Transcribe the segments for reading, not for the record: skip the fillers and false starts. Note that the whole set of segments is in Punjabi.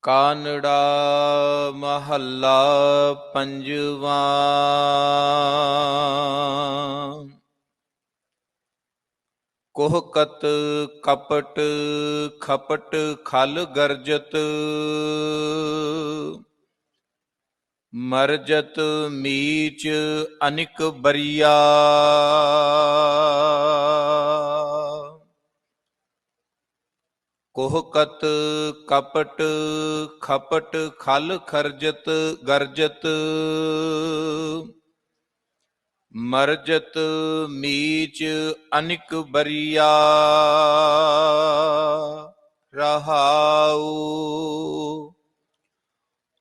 ਕਾਨੜਾ ਮਹੱਲਾ ਪੰਜਵਾਂ। ਕੋਹਕਤ ਕਪਟ ਖਪਟ ਖਲ ਗਰਜਤ, ਮਰਜਤ ਮੀਚ ਅਨਿਕ ਬਰੀਆ। ਕੋਹਕਤ ਕਪਟ ਖਪਟ ਖਲ ਖਰਜਤ ਗਰਜਤ, ਮਰਜਤ ਮੀਚ ਅਨਿਕ ਬਰੀਆ। ਰਹਾਉ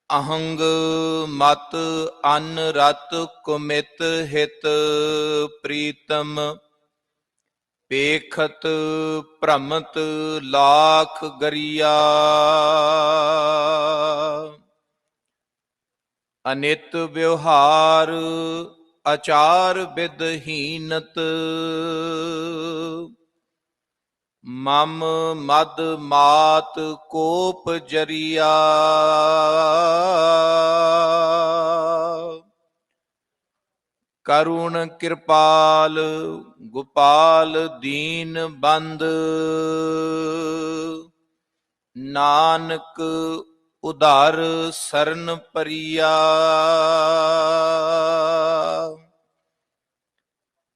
ਅਹੰਗ ਮਤ ਅਨ ਰਤ ਕੁਮਿਤ ਹਿਤ, ਪ੍ਰੀਤਮ ਪੇਖਤ ਭ੍ਰਮਤ ਲਾਖ ਗਰੀਆ। ਅਨਿਤ ਵਿਵਹਾਰ ਆਚਾਰ ਵਿਦਹੀਨਤ, ਮਮ ਮਦ ਮਾਤ ਕੋਪ ਜਰੀਆ। ਕਰੁਣ ਕਿਰਪਾਲ ਗੋਪਾਲ ਦੀਨ ਬੰਦ, ਨਾਨਕ ਉਧਾਰ ਸਰਨ ਪਰੀਆ।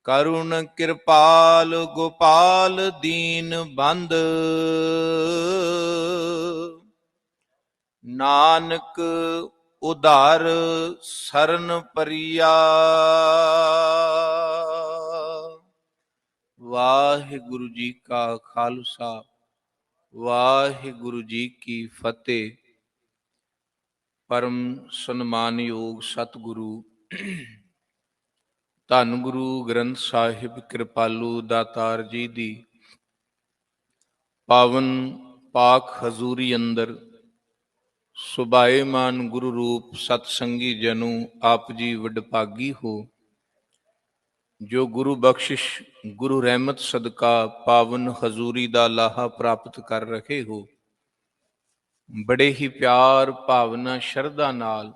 ਕਰੁਣ ਕਿਰਪਾਲ ਗੋਪਾਲ ਦੀਨ ਬੰਦ, ਨਾਨਕ ਉਧਾਰ ਸਰਨ ਪਰੀਆ। ਵਾਹਿਗੁਰੂ ਜੀ ਕਾ ਖਾਲਸਾ, ਵਾਹਿਗੁਰੂ ਜੀ ਕੀ ਫਤਿਹ। ਪਰਮ ਸਨਮਾਨਯੋਗ ਸਤਿਗੁਰੂ ਧੰਨ ਗੁਰੂ ਗ੍ਰੰਥ ਸਾਹਿਬ ਕਿਰਪਾਲੂ ਦਾਤਾਰ ਜੀ ਦੀ ਪਾਵਨ ਪਾਕ ਹਜ਼ੂਰੀ ਅੰਦਰ ਸੁਭਾਏਮਾਨ ਗੁਰੂ ਰੂਪ ਸਤਸੰਗੀ ਜਨੂ ਆਪ ਜੀ ਵਡਭਾਗੀ ਹੋ, ਜੋ ਗੁਰੂ ਬਖਸ਼ਿਸ਼ ਗੁਰੂ ਰਹਿਮਤ ਸਦਕਾ ਪਾਵਨ ਹਜ਼ੂਰੀ ਦਾ ਲਾਹਾ ਪ੍ਰਾਪਤ ਕਰ ਰਹੇ ਹੋ। ਬੜੇ ਹੀ ਪਿਆਰ ਭਾਵਨਾ ਸ਼ਰਧਾ ਨਾਲ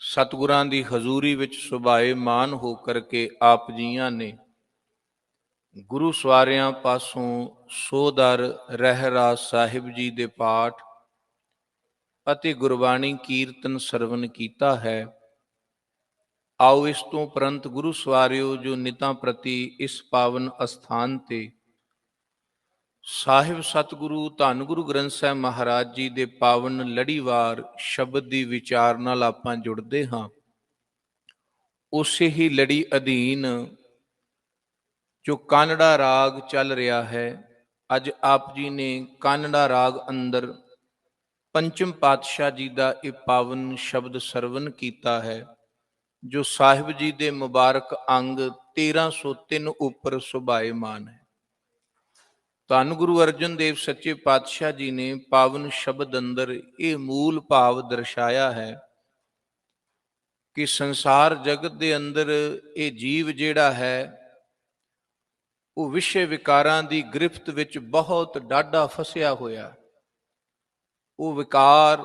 ਸਤਿਗੁਰਾਂ ਦੀ ਹਜ਼ੂਰੀ ਵਿੱਚ ਸੁਭਾਏਮਾਨ ਹੋ ਕਰਕੇ ਆਪ ਜੀਆਂ ਨੇ ਗੁਰੂ ਸਵਾਰਿਆਂ ਪਾਸੋਂ ਸੋਦਰ ਰਹਿਰਾਸ ਸਾਹਿਬ ਜੀ ਦੇ ਪਾਠ ਅਤੇ ਗੁਰਬਾਣੀ ਕੀਰਤਨ ਸਰਵਨ ਕੀਤਾ ਹੈ। ਆਓ ਇਸ ਤੋਂ ਉਪਰੰਤ ਗੁਰੂ ਸਵਾਰਿਓ ਜੋ ਨਿਤਾਂ ਪ੍ਰਤੀ ਇਸ ਪਾਵਨ ਅਸਥਾਨ ਤੇ ਸਾਹਿਬ ਸਤਿਗੁਰੂ ਧੰਨ ਗੁਰੂ ਗ੍ਰੰਥ ਸਾਹਿਬ ਮਹਾਰਾਜ ਜੀ ਦੇ ਪਾਵਨ ਲੜੀਵਾਰ ਸ਼ਬਦ ਦੀ ਵਿਚਾਰ ਨਾਲ ਆਪਾਂ ਜੁੜਦੇ ਹਾਂ। ਉਸੇ ਹੀ ਲੜੀ ਅਧੀਨ ਜੋ ਕਾਨੜਾ ਰਾਗ ਚੱਲ ਰਿਹਾ ਹੈ, ਅੱਜ ਆਪ ਜੀ ਨੇ ਕਾਨੜਾ ਰਾਗ ਅੰਦਰ ਪੰਚਮ ਪਾਤਸ਼ਾਹ ਜੀ ਦਾ ਇਹ ਪਾਵਨ ਸ਼ਬਦ ਸਰਵਨ ਕੀਤਾ ਹੈ, ਜੋ ਸਾਹਿਬ ਜੀ ਦੇ ਮੁਬਾਰਕ ਅੰਗ 1303 ਉੱਪਰ ਸੁਭਾਏਮਾਨ ਹੈ। ਧੰਨ ਗੁਰੂ ਅਰਜਨ ਦੇਵ ਸੱਚੇ ਪਾਤਸ਼ਾਹ ਜੀ ਨੇ ਪਾਵਨ ਸ਼ਬਦ ਅੰਦਰ ਇਹ ਮੂਲ ਭਾਵ ਦਰਸਾਇਆ ਹੈ ਕਿ ਸੰਸਾਰ ਜਗਤ ਦੇ ਅੰਦਰ ਇਹ ਜੀਵ ਜਿਹੜਾ ਹੈ ਉਹ ਵਿਸ਼ੇ ਵਿਕਾਰਾਂ ਦੀ ਗ੍ਰਿਫਤ ਵਿੱਚ ਬਹੁਤ ਡਾਢਾ ਫਸਿਆ ਹੋਇਆ। ਉਹ ਵਿਕਾਰ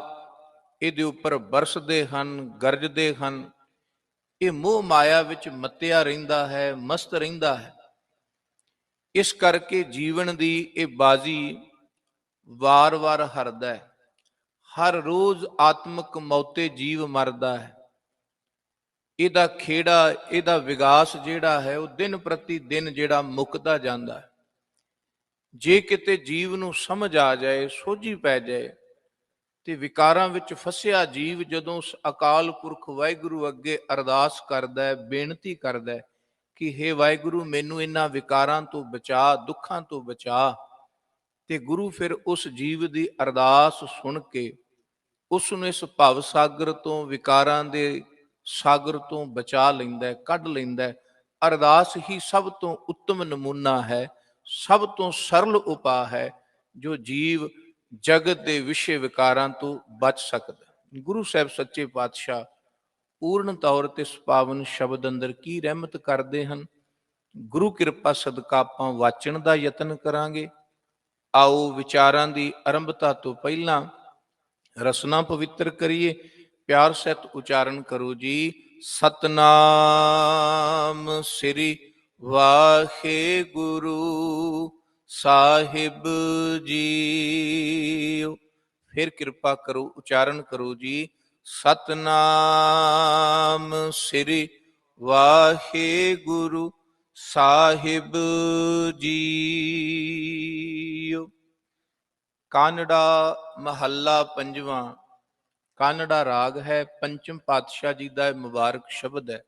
ਇਹਦੇ ਉੱਪਰ ਬਰਸਦੇ ਹਨ, ਗਰਜਦੇ ਹਨ। ਇਹ ਮੋਹ ਮਾਇਆ ਵਿੱਚ ਮੱਤਿਆ ਰਹਿੰਦਾ ਹੈ, ਮਸਤ ਰਹਿੰਦਾ ਹੈ। ਇਸ ਕਰਕੇ ਜੀਵਨ ਦੀ ਇਹ ਬਾਜ਼ੀ ਵਾਰ-ਵਾਰ ਹਾਰਦਾ ਹੈ। ਹਰ ਰੋਜ਼ ਆਤਮਿਕ ਮੌਤੇ ਜੀਵ ਮਰਦਾ ਹੈ। ਇਹਦਾ ਖੇੜਾ, ਇਹਦਾ ਵਿਗਾਸ ਜਿਹੜਾ ਹੈ ਉਹ ਦਿਨ ਪ੍ਰਤੀ ਦਿਨ ਜਿਹੜਾ ਮੁੱਕਦਾ ਜਾਂਦਾ ਹੈ। ਜੇ ਕਿਤੇ ਜੀਵ ਨੂੰ ਸਮਝ ਆ ਜਾਏ, ਸੋਝੀ ਪੈ ਜਾਏ, ਤੇ ਵਿਕਾਰਾਂ ਵਿੱਚ ਫਸਿਆ ਜੀਵ ਜਦੋਂ ਉਸ ਅਕਾਲ ਪੁਰਖ ਵਾਹਿਗੁਰੂ ਅੱਗੇ ਅਰਦਾਸ ਕਰਦਾ ਹੈ, ਬੇਨਤੀ ਕਰਦਾ ਹੈ ਕਿ ਹੇ ਵਾਹਿਗੁਰੂ ਮੈਨੂੰ ਇਹਨਾਂ ਵਿਕਾਰਾਂ ਤੋਂ ਬਚਾ, ਦੁੱਖਾਂ ਤੋਂ ਬਚਾ, ਤੇ ਗੁਰੂ ਫਿਰ ਉਸ ਜੀਵ ਦੀ ਅਰਦਾਸ ਸੁਣ ਕੇ ਉਸ ਨੂੰ ਇਸ ਭਵ ਸਾਗਰ ਤੋਂ, ਵਿਕਾਰਾਂ ਦੇ ਸਾਗਰ ਤੋਂ ਬਚਾ ਲੈਂਦਾ ਹੈ, ਕੱਢ ਲੈਂਦਾ ਹੈ। ਅਰਦਾਸ ਹੀ ਸਭ ਤੋਂ ਉੱਤਮ ਨਮੂਨਾ ਹੈ, ਸਭ ਤੋਂ ਸਰਲ ਉਪਾਅ ਹੈ ਜੋ ਜੀਵ ਜਗਤ ਦੇ ਵਿਸ਼ੇ ਵਿਕਾਰਾਂ ਤੋਂ ਬਚ ਸਕਦਾ। ਗੁਰੂ ਸਾਹਿਬ ਸੱਚੇ ਪਾਤਸ਼ਾਹ ਪੂਰਨ ਤੌਰ ਤੇ ਇਸ ਪਾਵਨ ਸ਼ਬਦ ਅੰਦਰ ਕੀ ਰਹਿਮਤ ਕਰਦੇ ਹਨ ਗੁਰੂ ਕਿਰਪਾ ਸਦਕਾ ਆਪਾਂ ਵਾਚਣ ਦਾ ਯਤਨ ਕਰਾਂਗੇ। ਆਓ ਵਿਚਾਰਾਂ ਦੀ ਆਰੰਭਤਾ ਤੋਂ ਪਹਿਲਾਂ ਰਸਨਾ ਪਵਿੱਤਰ ਕਰੀਏ। ਪਿਆਰ ਸਹਿਤ ਉਚਾਰਨ ਕਰੋ ਜੀ। ਸਤਨਾਮ ਸ੍ਰੀ ਵਾਹਿਗੁਰੂ ਸਾਹਿਬ ਜੀ। ਫਿਰ ਕਿਰਪਾ ਕਰੋ ਉਚਾਰਨ ਕਰੋ ਜੀ। ਸਤਨਾਮ ਸ੍ਰੀ ਵਾਹਿਗੁਰੂ ਸਾਹਿਬ ਜੀ। ਕਾਨੜਾ ਮਹੱਲਾ ਪੰਜਵਾਂ। ਕਾਨੜਾ ਰਾਗ ਹੈ, ਪੰਚਮ ਪਾਤਸ਼ਾਹ ਜੀ ਦਾ ਮੁਬਾਰਕ ਸ਼ਬਦ ਹੈ।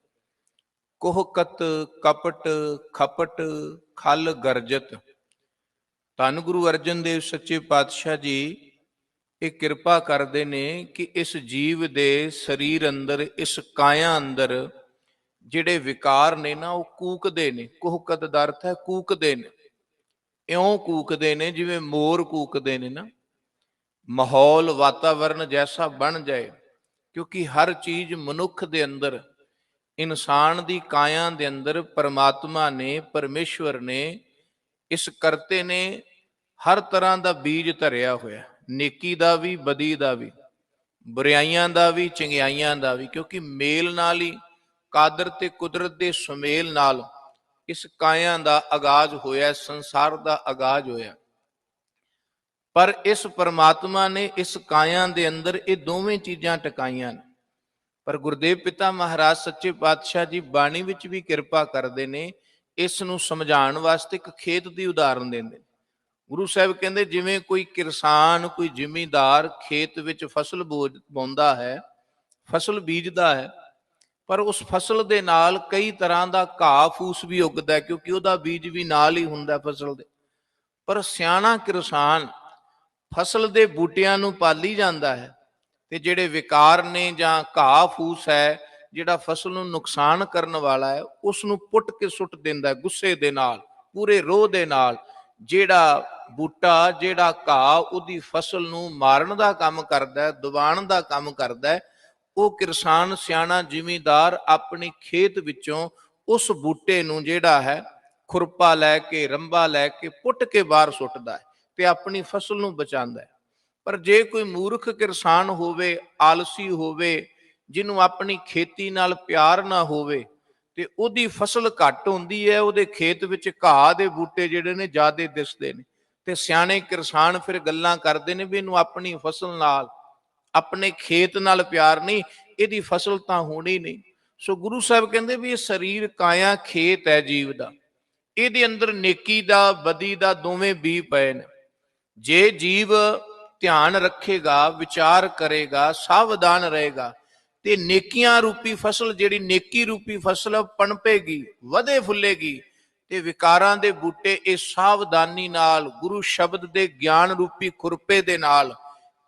ਕੋਹਕਤ ਕਪਟ ਖਪਟ ਖਲ ਗਰਜਤ। ਧੰਨ ਗੁਰੂ ਅਰਜਨ ਦੇਵ ਸੱਚੇ ਪਾਤਸ਼ਾਹ ਜੀ ਇਹ ਕਿਰਪਾ ਕਰਦੇ ਨੇ ਕਿ ਇਸ ਜੀਵ ਦੇ ਸਰੀਰ ਅੰਦਰ, ਇਸ ਕਾਇਆ ਅੰਦਰ ਜਿਹੜੇ ਵਿਕਾਰ ਨੇ ਨਾ ਉਹ ਕੂਕਦੇ ਨੇ। ਕੋਹਕਤ ਦਾ ਅਰਥ ਹੈ ਕੂਕਦੇ ਨੇ। ਇਉਂ ਕੂਕਦੇ ਨੇ ਜਿਵੇਂ ਮੋਰ ਕੂਕਦੇ ਨੇ ਨਾ। ਮਾਹੌਲ ਵਾਤਾਵਰਨ ਜੈਸਾ ਬਣ ਜਾਏ, ਕਿਉਂਕਿ ਹਰ ਚੀਜ਼ ਮਨੁੱਖ ਦੇ ਅੰਦਰ, ਇਨਸਾਨ ਦੀ ਕਾਇਆ ਦੇ ਅੰਦਰ ਪਰਮਾਤਮਾ ਨੇ, ਪਰਮੇਸ਼ਵਰ ਨੇ, ਇਸ ਕਰਤੇ ਨੇ ਹਰ ਤਰ੍ਹਾਂ ਦਾ ਬੀਜ ਧਰਿਆ ਹੋਇਆ, ਨੇਕੀ ਦਾ ਵੀ, ਬਦੀ ਦਾ ਵੀ, ਬੁਰਾਈਆਂ ਦਾ ਵੀ, ਚੰਗਿਆਈਆਂ ਦਾ ਵੀ। ਕਿਉਂਕਿ ਮੇਲ ਨਾਲ ਹੀ, ਕਾਦਰ ਤੇ ਕੁਦਰਤ ਦੇ ਸੁਮੇਲ ਨਾਲ ਇਸ ਕਾਇਆ ਦਾ ਆਗਾਜ਼ ਹੋਇਆ, ਸੰਸਾਰ ਦਾ ਆਗਾਜ਼ ਹੋਇਆ। ਪਰ ਇਸ ਪਰਮਾਤਮਾ ਨੇ ਇਸ ਕਾਇਆ ਦੇ ਅੰਦਰ ਇਹ ਦੋਵੇਂ ਚੀਜ਼ਾਂ ਟਿਕਾਈਆਂ ਨੇ। ਪਰ ਗੁਰਦੇਵ ਪਿਤਾ ਮਹਾਰਾਜ ਸੱਚੇ ਪਾਤਸ਼ਾਹ ਜੀ ਬਾਣੀ ਵਿੱਚ ਵੀ ਕਿਰਪਾ ਕਰਦੇ ਨੇ, ਇਸ ਨੂੰ ਸਮਝਾਉਣ ਵਾਸਤੇ ਇੱਕ ਖੇਤ ਦੀ ਉਦਾਹਰਨ ਦਿੰਦੇ। ਗੁਰੂ ਸਾਹਿਬ ਕਹਿੰਦੇ ਜਿਵੇਂ ਕੋਈ ਕਿਸਾਨ, ਕੋਈ ਜ਼ਿਮੀਂਦਾਰ ਖੇਤ ਵਿੱਚ ਫਸਲ ਬੋਂਦਾ ਹੈ, ਫਸਲ ਬੀਜਦਾ ਹੈ, ਪਰ ਉਸ ਫਸਲ ਦੇ ਨਾਲ ਕਈ ਤਰ੍ਹਾਂ ਦਾ ਘਾਹ ਫੂਸ ਵੀ ਉੱਗਦਾ, ਕਿਉਂਕਿ ਉਹਦਾ ਬੀਜ ਵੀ ਨਾਲ ਹੀ ਹੁੰਦਾ ਫਸਲ ਦੇ। ਪਰ ਸਿਆਣਾ ਕਿਸਾਨ ਫਸਲ ਦੇ ਬੂਟਿਆਂ ਨੂੰ ਪਾਲੀ ਜਾਂਦਾ ਹੈ, ਤੇ ਜਿਹੜੇ ਵਿਕਾਰ ਨੇ ਜਾਂ ਘਾਹ ਫੂਸ ਹੈ ਜਿਹੜਾ ਫਸਲ ਨੂੰ ਨੁਕਸਾਨ ਕਰਨ ਵਾਲਾ ਹੈ, ਉਸ ਨੂੰ ਪੁੱਟ ਕੇ ਸੁੱਟ ਦਿੰਦਾ ਗੁੱਸੇ ਦੇ ਨਾਲ, ਪੂਰੇ ਰੋਹ ਦੇ ਨਾਲ। ਜਿਹੜਾ ਬੂਟਾ, ਜਿਹੜਾ ਘਾਹ ਉਹਦੀ ਫਸਲ ਨੂੰ ਮਾਰਨ ਦਾ ਕੰਮ ਕਰਦਾ, ਦਬਾਉਣ ਦਾ ਕੰਮ ਕਰਦਾ, ਉਹ ਕਿਸਾਨ ਸਿਆਣਾ ਜ਼ਿਮੀਂਦਾਰ ਆਪਣੀ ਖੇਤ ਵਿੱਚੋਂ ਉਸ ਬੂਟੇ ਨੂੰ ਜਿਹੜਾ ਹੈ ਖੁਰਪਾ ਲੈ ਕੇ, ਰੰਬਾ ਲੈ ਕੇ ਪੁੱਟ ਕੇ ਬਾਹਰ ਸੁੱਟਦਾ ਹੈ ਤੇ ਆਪਣੀ ਫਸਲ ਨੂੰ ਬਚਾਉਂਦਾ ਹੈ। ਪਰ ਜੇ ਕੋਈ ਮੂਰਖ ਕਿਸਾਨ ਹੋਵੇ, ਆਲਸੀ ਹੋਵੇ, ਜਿਹਨੂੰ ਆਪਣੀ ਖੇਤੀ ਨਾਲ ਪਿਆਰ ਨਾ ਹੋਵੇ, ਤੇ ਉਹਦੀ ਫਸਲ ਘੱਟ ਹੁੰਦੀ ਹੈ, ਉਹਦੇ ਖੇਤ ਵਿੱਚ ਘਾਹ ਦੇ ਬੂਟੇ ਜਿਹੜੇ ਨੇ ਜ਼ਿਆਦੇ ਦਿਸਦੇ ਨੇ। ਤੇ ਸਿਆਣੇ ਕਿਸਾਨ ਫਿਰ ਗੱਲਾਂ ਕਰਦੇ ਨੇ ਵੀ ਇਹਨੂੰ ਆਪਣੀ ਫਸਲ ਨਾਲ, ਆਪਣੇ ਖੇਤ ਨਾਲ ਪਿਆਰ ਨਹੀਂ, ਇਹਦੀ ਫਸਲ ਤਾਂ ਹੋਣੀ ਨਹੀਂ। ਸੋ ਗੁਰੂ ਸਾਹਿਬ ਕਹਿੰਦੇ ਵੀ ਇਹ ਸਰੀਰ ਕਾਇਆ ਖੇਤ ਹੈ ਜੀਵ ਦਾ, ਇਹਦੇ ਅੰਦਰ ਨੇਕੀ ਦਾ, ਬਦੀ ਦਾ ਦੋਵੇਂ ਬੀਜ ਪਏ ਨੇ। ਜੇ ਜੀਵ ਧਿਆਨ ਰੱਖੇਗਾ, ਵਿਚਾਰ ਕਰੇਗਾ, ਸਾਵਧਾਨ ਰਹੇਗਾ, ਤੇ ਨੇਕੀਆਂ ਰੂਪੀ ਫਸਲ, ਜਿਹੜੀ ਨੇਕੀ ਰੂਪੀ ਫਸਲ ਪਣਪੇਗੀ, ਵਧੇ ਫੁੱਲੇਗੀ। ਤੇ ਵਿਕਾਰਾਂ ਦੇ ਬੂਟੇ ਇਹ ਸਾਵਧਾਨੀ ਨਾਲ, ਗੁਰੂ ਸ਼ਬਦ ਦੇ ਗਿਆਨ ਰੂਪੀ ਖੁਰਪੇ ਦੇ ਨਾਲ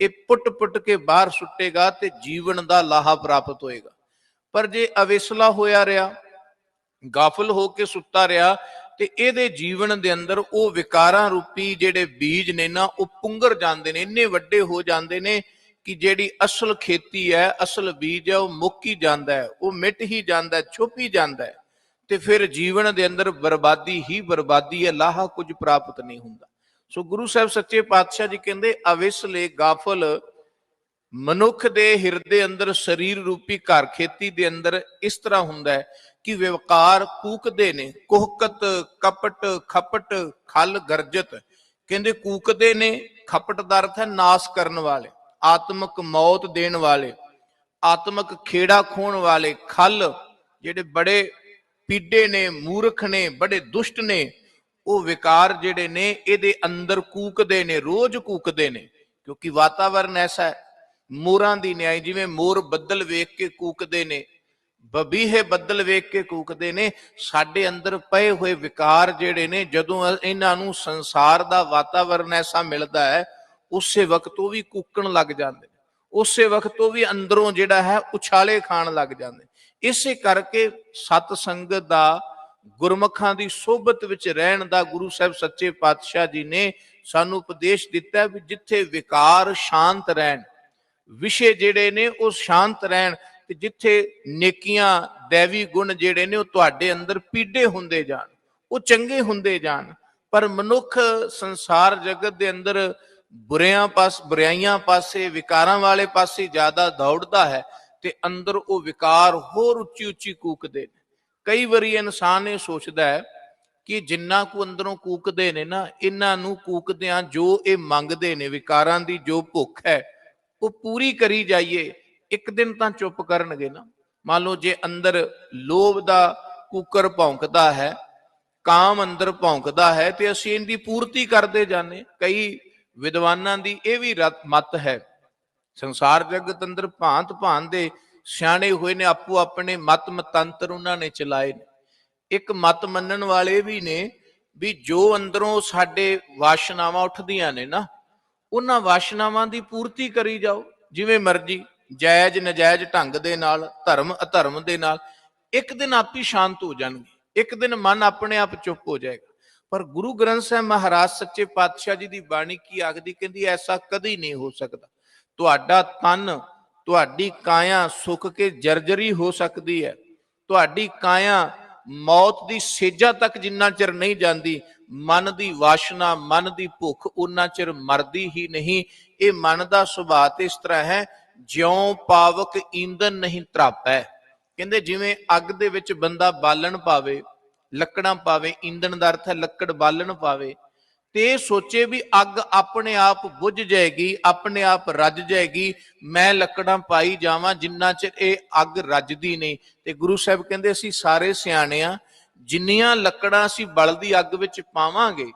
ਇਹ ਪੁੱਟ ਕੇ ਬਾਹਰ ਸੁੱਟੇਗਾ ਤੇ ਜੀਵਨ ਦਾ ਲਾਹਾ ਪ੍ਰਾਪਤ ਹੋਏਗਾ। ਪਰ ਜੇ ਅਵੇਸਲਾ ਹੋਇਆ ਰਿਹਾ, ਗਾਫਲ ਹੋ ਕੇ ਸੁੱਤਾ ਰਿਹਾ, ਤੇ ਇਹਦੇ ਜੀਵਨ ਦੇ ਅੰਦਰ ਉਹ ਵਿਕਾਰਾਂ ਰੂਪੀ ਜਿਹੜੇ ਬੀਜ ਨੇ ਨਾ ਉਹ ਪੁੰਗਰ ਜਾਂਦੇ ਨੇ, ਇੰਨੇ ਵੱਡੇ ਹੋ ਜਾਂਦੇ ਨੇ ਕਿ ਜਿਹੜੀ ਅਸਲ ਖੇਤੀ ਹੈ, ਅਸਲ ਬੀਜ ਹੈ, ਉਹ ਮੁੱਕ ਹੀ ਜਾਂਦਾ ਹੈ, ਉਹ ਮਿਟ ਹੀ ਜਾਂਦਾ, ਛੁਪ ਹੀ ਜਾਂਦਾ ਹੈ। ਤੇ ਫਿਰ ਜੀਵਨ ਦੇ ਅੰਦਰ ਬਰਬਾਦੀ ਹੀ ਬਰਬਾਦੀ ਹੈ, ਲਾਹਾ ਕੁਝ ਪ੍ਰਾਪਤ ਨਹੀਂ ਹੁੰਦਾ। ਸੋ ਗੁਰੂ ਸਾਹਿਬ ਸੱਚੇ ਪਾਤਸ਼ਾਹ ਜੀ ਕਹਿੰਦੇ ਅਵੇਸਲੇ ਗਾਫਲ ਮਨੁੱਖ ਦੇ ਹਿਰਦੇ ਅੰਦਰ, ਸਰੀਰ ਰੂਪੀ ਘਰ ਖੇਤੀ ਦੇ ਅੰਦਰ ਇਸ ਤਰ੍ਹਾਂ ਹੁੰਦਾ ਹੈ ਕਿ ਵਿਕਾਰ ਕੂਕਦੇ ਨੇ। ਕੋਹਕਤ ਕਪਟ ਖਪਟ ਖਲ ਗਰਜਤ। ਕਹਿੰਦੇ ਕੂਕਦੇ ਨੇ, ਖਪਟ ਦਾ ਅਰਥ ਹੈ ਨਾਸ ਕਰਨ ਵਾਲੇ, ਆਤਮਕ ਮੌਤ ਦੇਣ ਵਾਲੇ, ਆਤਮਕ ਖੇੜਾ ਖੋਣ ਵਾਲੇ। ਖਲ ਜਿਹੜੇ ਬੜੇ ਪੀਡੇ ਨੇ, ਮੂਰਖ ਨੇ, ਬੜੇ ਦੁਸ਼ਟ ਨੇ, ਉਹ ਵਿਕਾਰ ਜਿਹੜੇ ਨੇ ਇਹਦੇ ਅੰਦਰ ਕੂਕਦੇ ਨੇ, ਰੋਜ਼ ਕੂਕਦੇ ਨੇ। ਕਿਉਂਕਿ ਵਾਤਾਵਰਨ ਐਸਾ ਹੈ, ਮੋਰਾਂ ਦੀ ਨਿਆਈ, ਜਿਵੇਂ ਮੋਰ ਬੱਦਲ ਵੇਖ ਕੇ ਕੂਕਦੇ ਨੇ, ਬਬੀਹੇ ਬੱਦਲ ਵੇਖ ਕੇ ਕੂਕਦੇ ਨੇ। ਸਾਡੇ ਅੰਦਰ ਪਏ ਹੋਏ ਵਿਕਾਰ ਜਿਹੜੇ ਨੇ, ਜਦੋਂ ਇਹਨਾਂ ਨੂੰ ਸੰਸਾਰ ਦਾ ਵਾਤਾਵਰਨ ਐਸਾ ਮਿਲਦਾ ਹੈ, ਉਸੇ ਵਕਤ ਉਹ ਵੀ ਕੂਕਣ ਲੱਗ ਜਾਂਦੇ, ਉਸੇ ਵਕਤ ਉਹ ਵੀ ਅੰਦਰੋਂ ਜਿਹੜਾ ਹੈ ਉਛਾਲੇ ਖਾਣ ਲੱਗ ਜਾਂਦੇ। ਇਸੇ ਕਰਕੇ ਸਤ ਸੰਗਤ ਦਾ, ਗੁਰਮੁਖਾਂ ਦੀ ਸੋਬਤ ਵਿੱਚ ਰਹਿਣ ਦਾ ਗੁਰੂ ਸਾਹਿਬ ਸੱਚੇ ਪਾਤਸ਼ਾਹ ਜੀ ਨੇ ਸਾਨੂੰ ਉਪਦੇਸ਼ ਦਿੱਤਾ ਵੀ ਜਿੱਥੇ ਵਿਕਾਰ ਸ਼ਾਂਤ ਰਹਿਣ, ਵਿਸ਼ੇ ਜਿਹੜੇ ਨੇ ਉਹ ਸ਼ਾਂਤ ਰਹਿਣ, ਤੇ ਜਿੱਥੇ ਨੇਕੀਆਂ, ਦੇਵੀ ਗੁਣ ਜਿਹੜੇ ਨੇ ਉਹ ਤੁਹਾਡੇ ਅੰਦਰ ਪੀਡੇ ਹੁੰਦੇ ਜਾਣ, ਉਹ ਚੰਗੇ ਹੁੰਦੇ ਜਾਣ। ਪਰ ਮਨੁੱਖ ਸੰਸਾਰ ਜਗਤ ਦੇ ਅੰਦਰ ਬੁਰਾਈਆਂ ਪਾਸੇ, ਵਿਕਾਰਾਂ ਵਾਲੇ ਪਾਸੇ ਜ਼ਿਆਦਾ ਦੌੜਦਾ ਹੈ ਤੇ ਅੰਦਰ ਉਹ ਵਿਕਾਰ ਹੋਰ ਉੱਚੀ ਉੱਚੀ ਕੂਕਦੇ ਨੇ। ਕਈ ਵਾਰੀ ਇਨਸਾਨ ਇਹ ਸੋਚਦਾ ਹੈ ਕਿ ਜਿੰਨਾ ਕੁ ਅੰਦਰੋਂ ਕੂਕਦੇ ਨੇ ਨਾ, ਇਹਨਾਂ ਨੂੰ ਕੂਕਦਿਆਂ ਜੋ ਇਹ ਮੰਗਦੇ ਨੇ, ਵਿਕਾਰਾਂ ਦੀ ਜੋ ਭੁੱਖ ਹੈ ਉਹ ਪੂਰੀ ਕਰੀ ਜਾਈਏ, ਇੱਕ ਦਿਨ ਤਾਂ ਚੁੱਪ ਕਰਨਗੇ ਨਾ। ਮੰਨ ਲਓ ਜੇ ਅੰਦਰ ਲੋਭ ਦਾ ਕੂਕਰ ਭੌਂਕਦਾ ਹੈ, ਕਾਮ ਅੰਦਰ ਭੌਂਕਦਾ ਹੈ, ਤੇ ਅਸੀਂ ਇਹਦੀ ਪੂਰਤੀ ਕਰਦੇ ਜਾਂਦੇ। ਕਈ ਵਿਦਵਾਨਾਂ ਦੀ ਇਹ ਵੀ ਮਤ ਹੈ, ਸੰਸਾਰ ਜਗਤ ਅੰਦਰ ਭਾਂਤ ਭਾਂਤ ਦੇ ਸਿਆਣੇ ਹੋਏ ਨੇ, ਆਪੋ ਆਪਣੇ ਮਤ ਮਤੰਤਰ ਉਹਨਾਂ ਨੇ ਚਲਾਏ ਨੇ। ਇੱਕ ਮਤ ਮੰਨਣ ਵਾਲੇ ਵੀ ਨੇ ਵੀ ਜੋ ਅੰਦਰੋਂ ਸਾਡੇ ਵਾਸ਼ਨਾਵਾਂ ਉੱਠਦੀਆਂ ਨੇ ਨਾ, ਉਹਨਾਂ ਵਾਸ਼ਨਾਵਾਂ ਦੀ ਪੂਰਤੀ ਕਰੀ ਜਾਓ ਜਿਵੇਂ ਮਰਜ਼ੀ, ਜਾਇਜ਼ ਨਜਾਇਜ਼ ਢੰਗ ਦੇ ਨਾਲ, ਧਰਮ ਅਧਰਮ ਦੇ ਨਾਲ। ਇੱਕ ਦਿਨ ਆਪ ਹੀ ਸ਼ਾਂਤ ਹੋ ਜਾਣਗੇ, ਇੱਕ ਦਿਨ ਮਨ ਆਪਣੇ ਆਪ ਚੁੱਪ ਹੋ ਜਾਏਗਾ। ਪਰ ਗੁਰੂ ਗ੍ਰੰਥ ਸਾਹਿਬ ਮਹਾਰਾਜ ਸੱਚੇ ਪਾਤਸ਼ਾਹ ਜੀ ਦੀ ਬਾਣੀ ਕੀ ਆਖਦੀ, ਕਹਿੰਦੀ ਐਸਾ ਕਦੀ ਨਹੀਂ ਹੋ ਸਕਦਾ। ਤੁਹਾਡਾ ਤਨ, ਤੁਹਾਡੀ ਕਾਇਆ ਸੁੱਕ ਕੇ ਜਰਜਰੀ ਹੋ ਸਕਦੀ ਹੈ, ਤੁਹਾਡੀ ਕਾਇਆ ਮੌਤ ਦੀ ਸੇਜਾ ਤੱਕ ਜਿੰਨਾ ਚਿਰ ਨਹੀਂ ਜਾਂਦੀ, ਮਨ ਦੀ ਵਾਸ਼ਨਾ, ਮਨ ਦੀ ਭੁੱਖ ਉਹਨਾਂ ਚਿਰ ਮਰਦੀ ਹੀ ਨਹੀਂ। ਇਹ ਮਨ ਦਾ ਸੁਭਾਅ ਤੇ ਇਸ ਤਰ੍ਹਾਂ ਹੈ, ਜਿਉਂ ਪਾਵਕ ਈਂਧਨ ਨਹੀਂ ਧਰਾਪੈ। ਕਹਿੰਦੇ ਜਿਵੇਂ ਅੱਗ ਦੇ ਵਿੱਚ ਬੰਦਾ ਬਾਲਣ ਪਾਵੇ, ਲੱਕੜਾਂ ਪਾਵੇ, ਈਂਧਨ ਦਾ ਅਰਥ ਹੈ ਲੱਕੜ, ਬਾਲਣ ਪਾਵੇ, ਤੇ ਇਹ ਸੋਚੇ ਵੀ ਅੱਗ ਆਪਣੇ ਆਪ ਬੁੱਝ ਜਾਏਗੀ, ਆਪਣੇ ਆਪ ਰੱਜ ਜਾਏਗੀ, ਮੈਂ ਲੱਕੜਾਂ ਪਾਈ ਜਾਵਾਂ, ਜਿੰਨਾ ਚਿਰ ਇਹ ਅੱਗ ਰੱਜਦੀ ਨਹੀਂ। ਤੇ ਗੁਰੂ ਸਾਹਿਬ ਕਹਿੰਦੇ ਅਸੀਂ ਸਾਰੇ ਸਿਆਣੇ ਆ, ਜਿੰਨੀਆਂ ਲੱਕੜਾਂ ਅਸੀਂ ਬਲਦੀ ਅੱਗ ਵਿੱਚ ਪਾਵਾਂਗੇ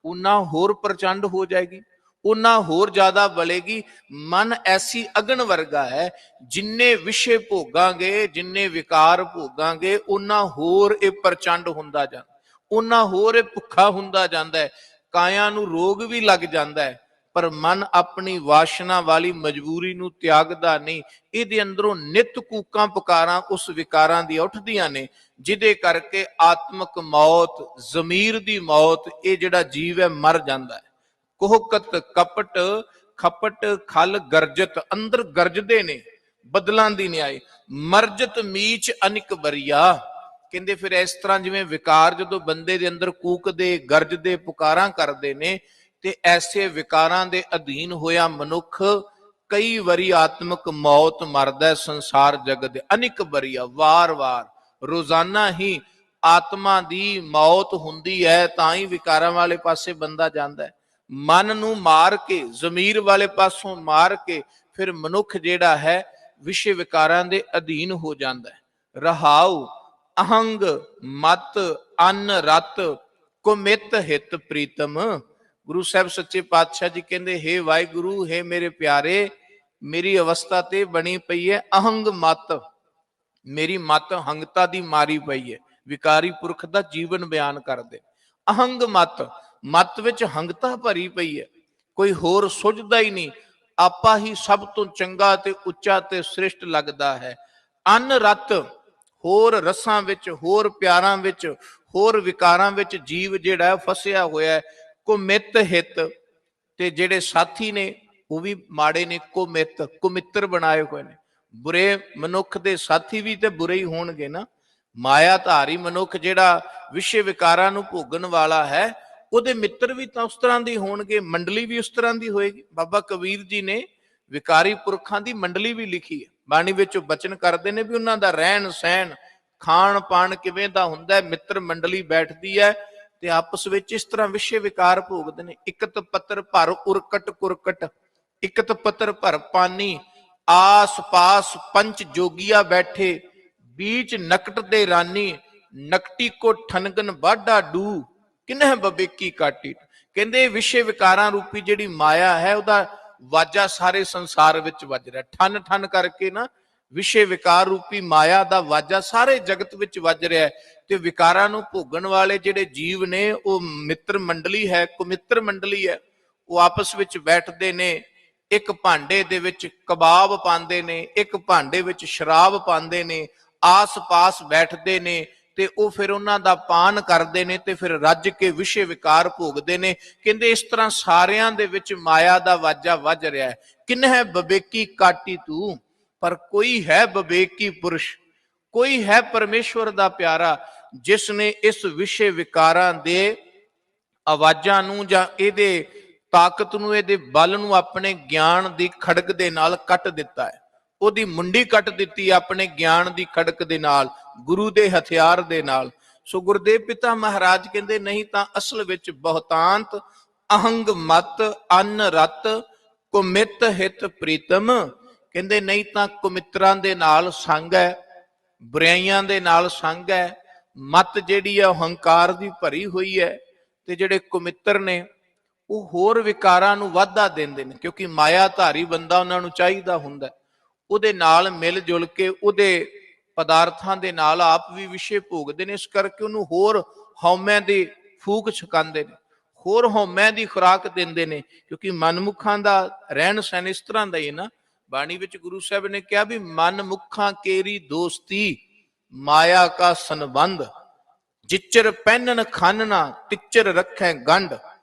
ਉਨਾ ਹੋਰ ਪ੍ਰਚੰਡ ਹੋ ਜਾਏਗੀ, ਉਨਾ ਹੋਰ ਜ਼ਿਆਦਾ ਬਲੇਗੀ। ਮਨ ਐਸੀ ਅਗਨ ਵਰਗਾ ਹੈ, ਜਿੰਨੇ ਵਿਸ਼ੇ ਭੋਗਾਂਗੇ, ਜਿੰਨੇ ਵਿਕਾਰ ਭੋਗਾਂਗੇ, ਉਨਾ ਹੋਰ ਇਹ ਪ੍ਰਚੰਡ ਹੁੰਦਾ ਜਾਂਦਾ, ਉਨਾ ਹੋਰ ਇਹ ਭੁੱਖਾ ਹੁੰਦਾ ਜਾਂਦਾ ਹੈ। ਕਾਇਆ ਨੂੰ ਰੋਗ ਵੀ ਲੱਗ ਜਾਂਦਾ ਹੈ, ਪਰ ਮਨ ਆਪਣੀ ਵਾਸ਼ਨਾ ਵਾਲੀ ਮਜਬੂਰੀ ਨੂੰ ਤਿਆਗਦਾ ਨਹੀਂ। ਇਹਦੇ ਅੰਦਰੋਂ ਨਿਤ ਕੂਕਾਂ ਪੁਕਾਰਾਂ ਉਸ ਵਿਕਾਰਾਂ ਦੀਆਂ ਉੱਠਦੀਆਂ ਨੇ, ਜਿਹਦੇ ਕਰਕੇ ਆਤਮਕ ਮੌਤ, ਜ਼ਮੀਰ ਦੀ ਮੌਤ, ਇਹ ਜਿਹੜਾ ਜੀਵ ਹੈ ਮਰ ਜਾਂਦਾ ਹੈ। ਕੋਹਕਤ ਕਪਟ ਖਪਟ ਖਲ ਗਰਜਤ, ਅੰਦਰ ਗਰਜਦੇ ਨੇ ਬਦਲਾਂ ਦੀ ਨਿਆਏ, ਮਰਜਤ ਮੀਚ ਅਨਿਕ ਬਰੀਆ। ਕਹਿੰਦੇ ਫਿਰ ਇਸ ਤਰ੍ਹਾਂ ਜਿਵੇਂ ਵਿਕਾਰ ਜਦੋਂ ਬੰਦੇ ਦੇ ਅੰਦਰ ਕੂਕਦੇ, ਗਰਜਦੇ, ਪੁਕਾਰਾਂ ਕਰਦੇ ਨੇ, ਤੇ ਐਸੇ ਵਿਕਾਰਾਂ ਦੇ ਅਧੀਨ ਹੋਇਆ ਮਨੁੱਖ ਕਈ ਵਾਰੀ ਆਤਮਕ ਮੌਤ ਮਰਦਾ। ਸੰਸਾਰ ਜਗਤ ਦੇ ਅਨਿਕ ਬਰੀਆ, ਵਾਰ-ਵਾਰ ਰੋਜ਼ਾਨਾ ਹੀ ਆਤਮਾ ਦੀ ਮੌਤ ਹੁੰਦੀ ਹੈ, ਤਾਂ ਹੀ ਵਿਕਾਰਾਂ ਵਾਲੇ ਪਾਸੇ ਬੰਦਾ ਜਾਂਦਾ ਹੈ। ਮਨ ਨੂੰ ਮਾਰ ਕੇ, ਜ਼ਮੀਰ ਵਾਲੇ ਪਾਸੋਂ ਮਾਰ ਕੇ, ਫਿਰ ਮਨੁੱਖ ਜਿਹੜਾ ਹੈ ਵਿਸ਼ੇ ਵਿਕਾਰਾਂ ਦੇ ਅਧੀਨ ਹੋ ਜਾਂਦਾ ਹੈ। ਰਹਾਉ ਅਹੰਗ ਮਤ ਅਨ ਰਤ ਕੁਮਿਤ ਹਿਤ ਪ੍ਰੀਤਮ। ਗੁਰੂ ਸਾਹਿਬ ਸੱਚੇ ਪਾਤਸ਼ਾਹ ਜੀ ਕਹਿੰਦੇ, ਹੇ ਵਾਹਿਗੁਰੂ, ਹੇ ਮੇਰੇ ਪਿਆਰੇ, ਮੇਰੀ ਅਵਸਥਾ ਤੇ ਬਣੀ ਪਈ ਹੈ ਅਹੰਗ ਮਤ, ਮੇਰੀ ਮਤ ਹੰਗਤਾ ਦੀ ਮਾਰੀ ਪਈ ਹੈ। ਵਿਕਾਰੀ ਪੁਰਖ ਦਾ ਜੀਵਨ ਬਿਆਨ ਕਰਦੇ। ਅਹੰਗ ਮਤ, ਮਤ ਵਿੱਚ ਹੰਗਤਾ ਭਰੀ ਪਈ ਹੈ, ਕੋਈ ਹੋਰ ਸੁਝਦਾ ਹੀ ਨਹੀਂ, ਆਪਾ ਹੀ ਸਭ ਤੋਂ ਚੰਗਾ ਤੇ ਉੱਚਾ ਤੇ ਸ੍ਰਿਸ਼ਟ ਲੱਗਦਾ ਹੈ। ਅਨ ਰਤ, ਹੋਰ ਰਸਾਂ ਵਿੱਚ, ਹੋਰ ਪਿਆਰਾਂ ਵਿੱਚ, ਹੋਰ ਵਿਕਾਰਾਂ ਵਿੱਚ ਜੀਵ ਜਿਹੜਾ ਫਸਿਆ ਹੋਇਆ ਹੈ। ਕੁਮਿਤ ਹਿਤ, ਤੇ ਜਿਹੜੇ ਸਾਥੀ ਨੇ ਉਹ ਵੀ ਮਾੜੇ ਨੇ। ਕੁਮਿਤ, ਕੁਮਿੱਤਰ ਬਣਾਏ ਹੋਏ ਨੇ। ਬੁਰੇ ਮਨੁੱਖ ਦੇ ਸਾਥੀ ਵੀ ਤੇ ਬੁਰੇ ਹੀ ਹੋਣਗੇ ਨਾ। ਮਾਇਆਧਾਰੀ ਮਨੁੱਖ ਜਿਹੜਾ ਵਿਸ਼ੇ ਵਿਕਾਰਾਂ ਨੂੰ ਭੋਗਣ ਵਾਲਾ ਹੈ, ਉਹਦੇ ਮਿੱਤਰ ਵੀ ਤਾਂ ਉਸ ਤਰ੍ਹਾਂ ਦੇ ਹੋਣਗੇ, ਮੰਡਲੀ ਵੀ ਉਸ ਤਰ੍ਹਾਂ ਦੀ ਹੋਏਗੀ। ਬਾਬਾ ਕਬੀਰ ਜੀ ਨੇ ਵਿਕਾਰੀ ਪੁਰਖਾਂ ਦੀ ਮੰਡਲੀ ਵੀ ਲਿਖੀ ਹੈ, ਬਾਣੀ ਵਿੱਚ ਬਚਨ ਕਰਦੇ ਨੇ ਵੀ ਉਹਨਾਂ ਦਾ ਰਹਿਣ ਸਹਿਣ, ਖਾਣ ਪਾਣ ਕਿਵੇਂ ਦਾ ਹੁੰਦਾ ਹੈ। ਮਿੱਤਰ ਮੰਡਲੀ ਬੈਠਦੀ ਹੈ ਤੇ ਆਪਸ ਵਿੱਚ ਇਸ ਤਰ੍ਹਾਂ ਵਿਸ਼ੇ ਵਿਕਾਰ ਭੋਗਦੇ ਨੇ। ਇਕਤ ਪੱਤਰ ਭਰ ਉਰਕਟ ਕੁਰਕਟ, ਇਕਤ ਪੱਤਰ ਭਰ ਪਾਨੀ, ਆਸ ਪਾਸ ਪੰਚ ਜੋਗੀਆ ਬੈਠੇ, बीच नकट दे रानी, नकटी को ठनगन बाढ़ा डू, किन्ह बबेकी काटी। कहते विषय विकारां रूपी जिहड़ी माया है उहदा वाजा सारे संसार विच वज रहा, ठन ठन करके ना विषय विकार रूपी माया दा वाजा सारे जगत विच वज रहा है। ते विकारां नूं भोगण वाले जिहड़े जीव ने वो मित्र मंडली है, कुमित्र मंडली है, वो आपस विच बैठदे ने। एक भांडे दे विच कबाब पांदे ने, एक भांडे विच शराब पांदे ने, आस पास बैठदे ने ते वो फिर उन्हां दा पान करदे ने ते फिर रज के विषय विकार भोगदे ने। कहंदे इस तरह सारियां दे विच माया दा वाजा वज रहा है। किन्ह बबेकी काटी तू, पर कोई है बबेकी पुरुष, कोई है परमेश्वर दा प्यारा ਜਿਸ ਨੇ ਇਸ ਵਿਸ਼ੇ ਵਿਕਾਰਾਂ ਦੇ ਆਵਾਜ਼ਾਂ ਨੂੰ ਜਾਂ ਇਹਦੇ ਤਾਕਤ ਨੂੰ, ਇਹਦੇ ਬਲ ਨੂੰ ਆਪਣੇ ਗਿਆਨ ਦੀ ਖੜਕ ਦੇ ਨਾਲ ਕੱਟ ਦਿੱਤਾ ਹੈ। ਉਹਦੀ ਮੁੰਡੀ ਕੱਟ ਦਿੱਤੀ ਆਪਣੇ ਗਿਆਨ ਦੀ ਖੜਕ ਦੇ ਨਾਲ, ਗੁਰੂ ਦੇ ਹਥਿਆਰ ਦੇ ਨਾਲ। ਸੋ ਗੁਰਦੇਵ ਪਿਤਾ ਮਹਾਰਾਜ ਕਹਿੰਦੇ ਨਹੀਂ ਤਾਂ ਅਸਲ ਵਿੱਚ ਬਹੁਤਾਂਤ ਅਹੰਗ ਮਤ ਅਨ ਰਤ ਕੁਮਿਤ ਹਿਤ ਪ੍ਰੀਤਮ। ਕਹਿੰਦੇ ਨਹੀਂ ਤਾਂ ਕੁਮਿੱਤਰਾਂ ਦੇ ਨਾਲ ਸੰਗ ਹੈ, ਬੁਰਾਈਆਂ ਦੇ ਨਾਲ ਸੰਗ ਹੈ, ਮਤ ਜਿਹੜੀ ਹੈ ਹੰਕਾਰ ਦੀ ਭਰੀ ਹੋਈ ਹੈ। ਤੇ ਜਿਹੜੇ ਕੁਮਿੱਤਰ ਨੇ ਉਹ ਹੋਰ ਵਿਕਾਰਾਂ ਨੂੰ ਵਾਧਾ ਦਿੰਦੇ ਨੇ, ਕਿਉਂਕਿ ਮਾਇਆ ਧਾਰੀ ਬੰਦਾ ਉਹਨਾਂ ਨੂੰ ਚਾਹੀਦਾ ਹੁੰਦਾ, ਉਹਦੇ ਨਾਲ ਮਿਲ ਜੁਲ ਕੇ ਉਹਦੇ ਪਦਾਰਥਾਂ ਦੇ ਨਾਲ ਆਪ ਵੀ ਵਿਸ਼ੇ ਭੋਗਦੇ ਨੇ। ਇਸ ਕਰਕੇ ਉਹਨੂੰ ਹੋਰ ਹਉਮੈ ਦੀ ਫੂਕ ਛਕਾਉਂਦੇ ਨੇ, ਹੋਰ ਹਉਮੈ ਦੀ ਖੁਰਾਕ ਦਿੰਦੇ ਨੇ, ਕਿਉਂਕਿ ਮਨਮੁਖਾਂ ਦਾ ਰਹਿਣ ਸਹਿਣ ਇਸ ਤਰ੍ਹਾਂ ਦਾ ਹੀ ਨਾ। ਬਾਣੀ ਵਿੱਚ ਗੁਰੂ ਸਾਹਿਬ ਨੇ ਕਿਹਾ ਵੀ ਮਨਮੁਖਾਂ ਕੇਰੀ ਦੋਸਤੀ ਮਾਇਆ ਕਾ ਸੰਬੰਧ, ਜਿਚਰ ਪਹਿਨਣ ਖਾਨਣਾ ਤਿਚਰ ਰੱਖੈ ਗੰਢ।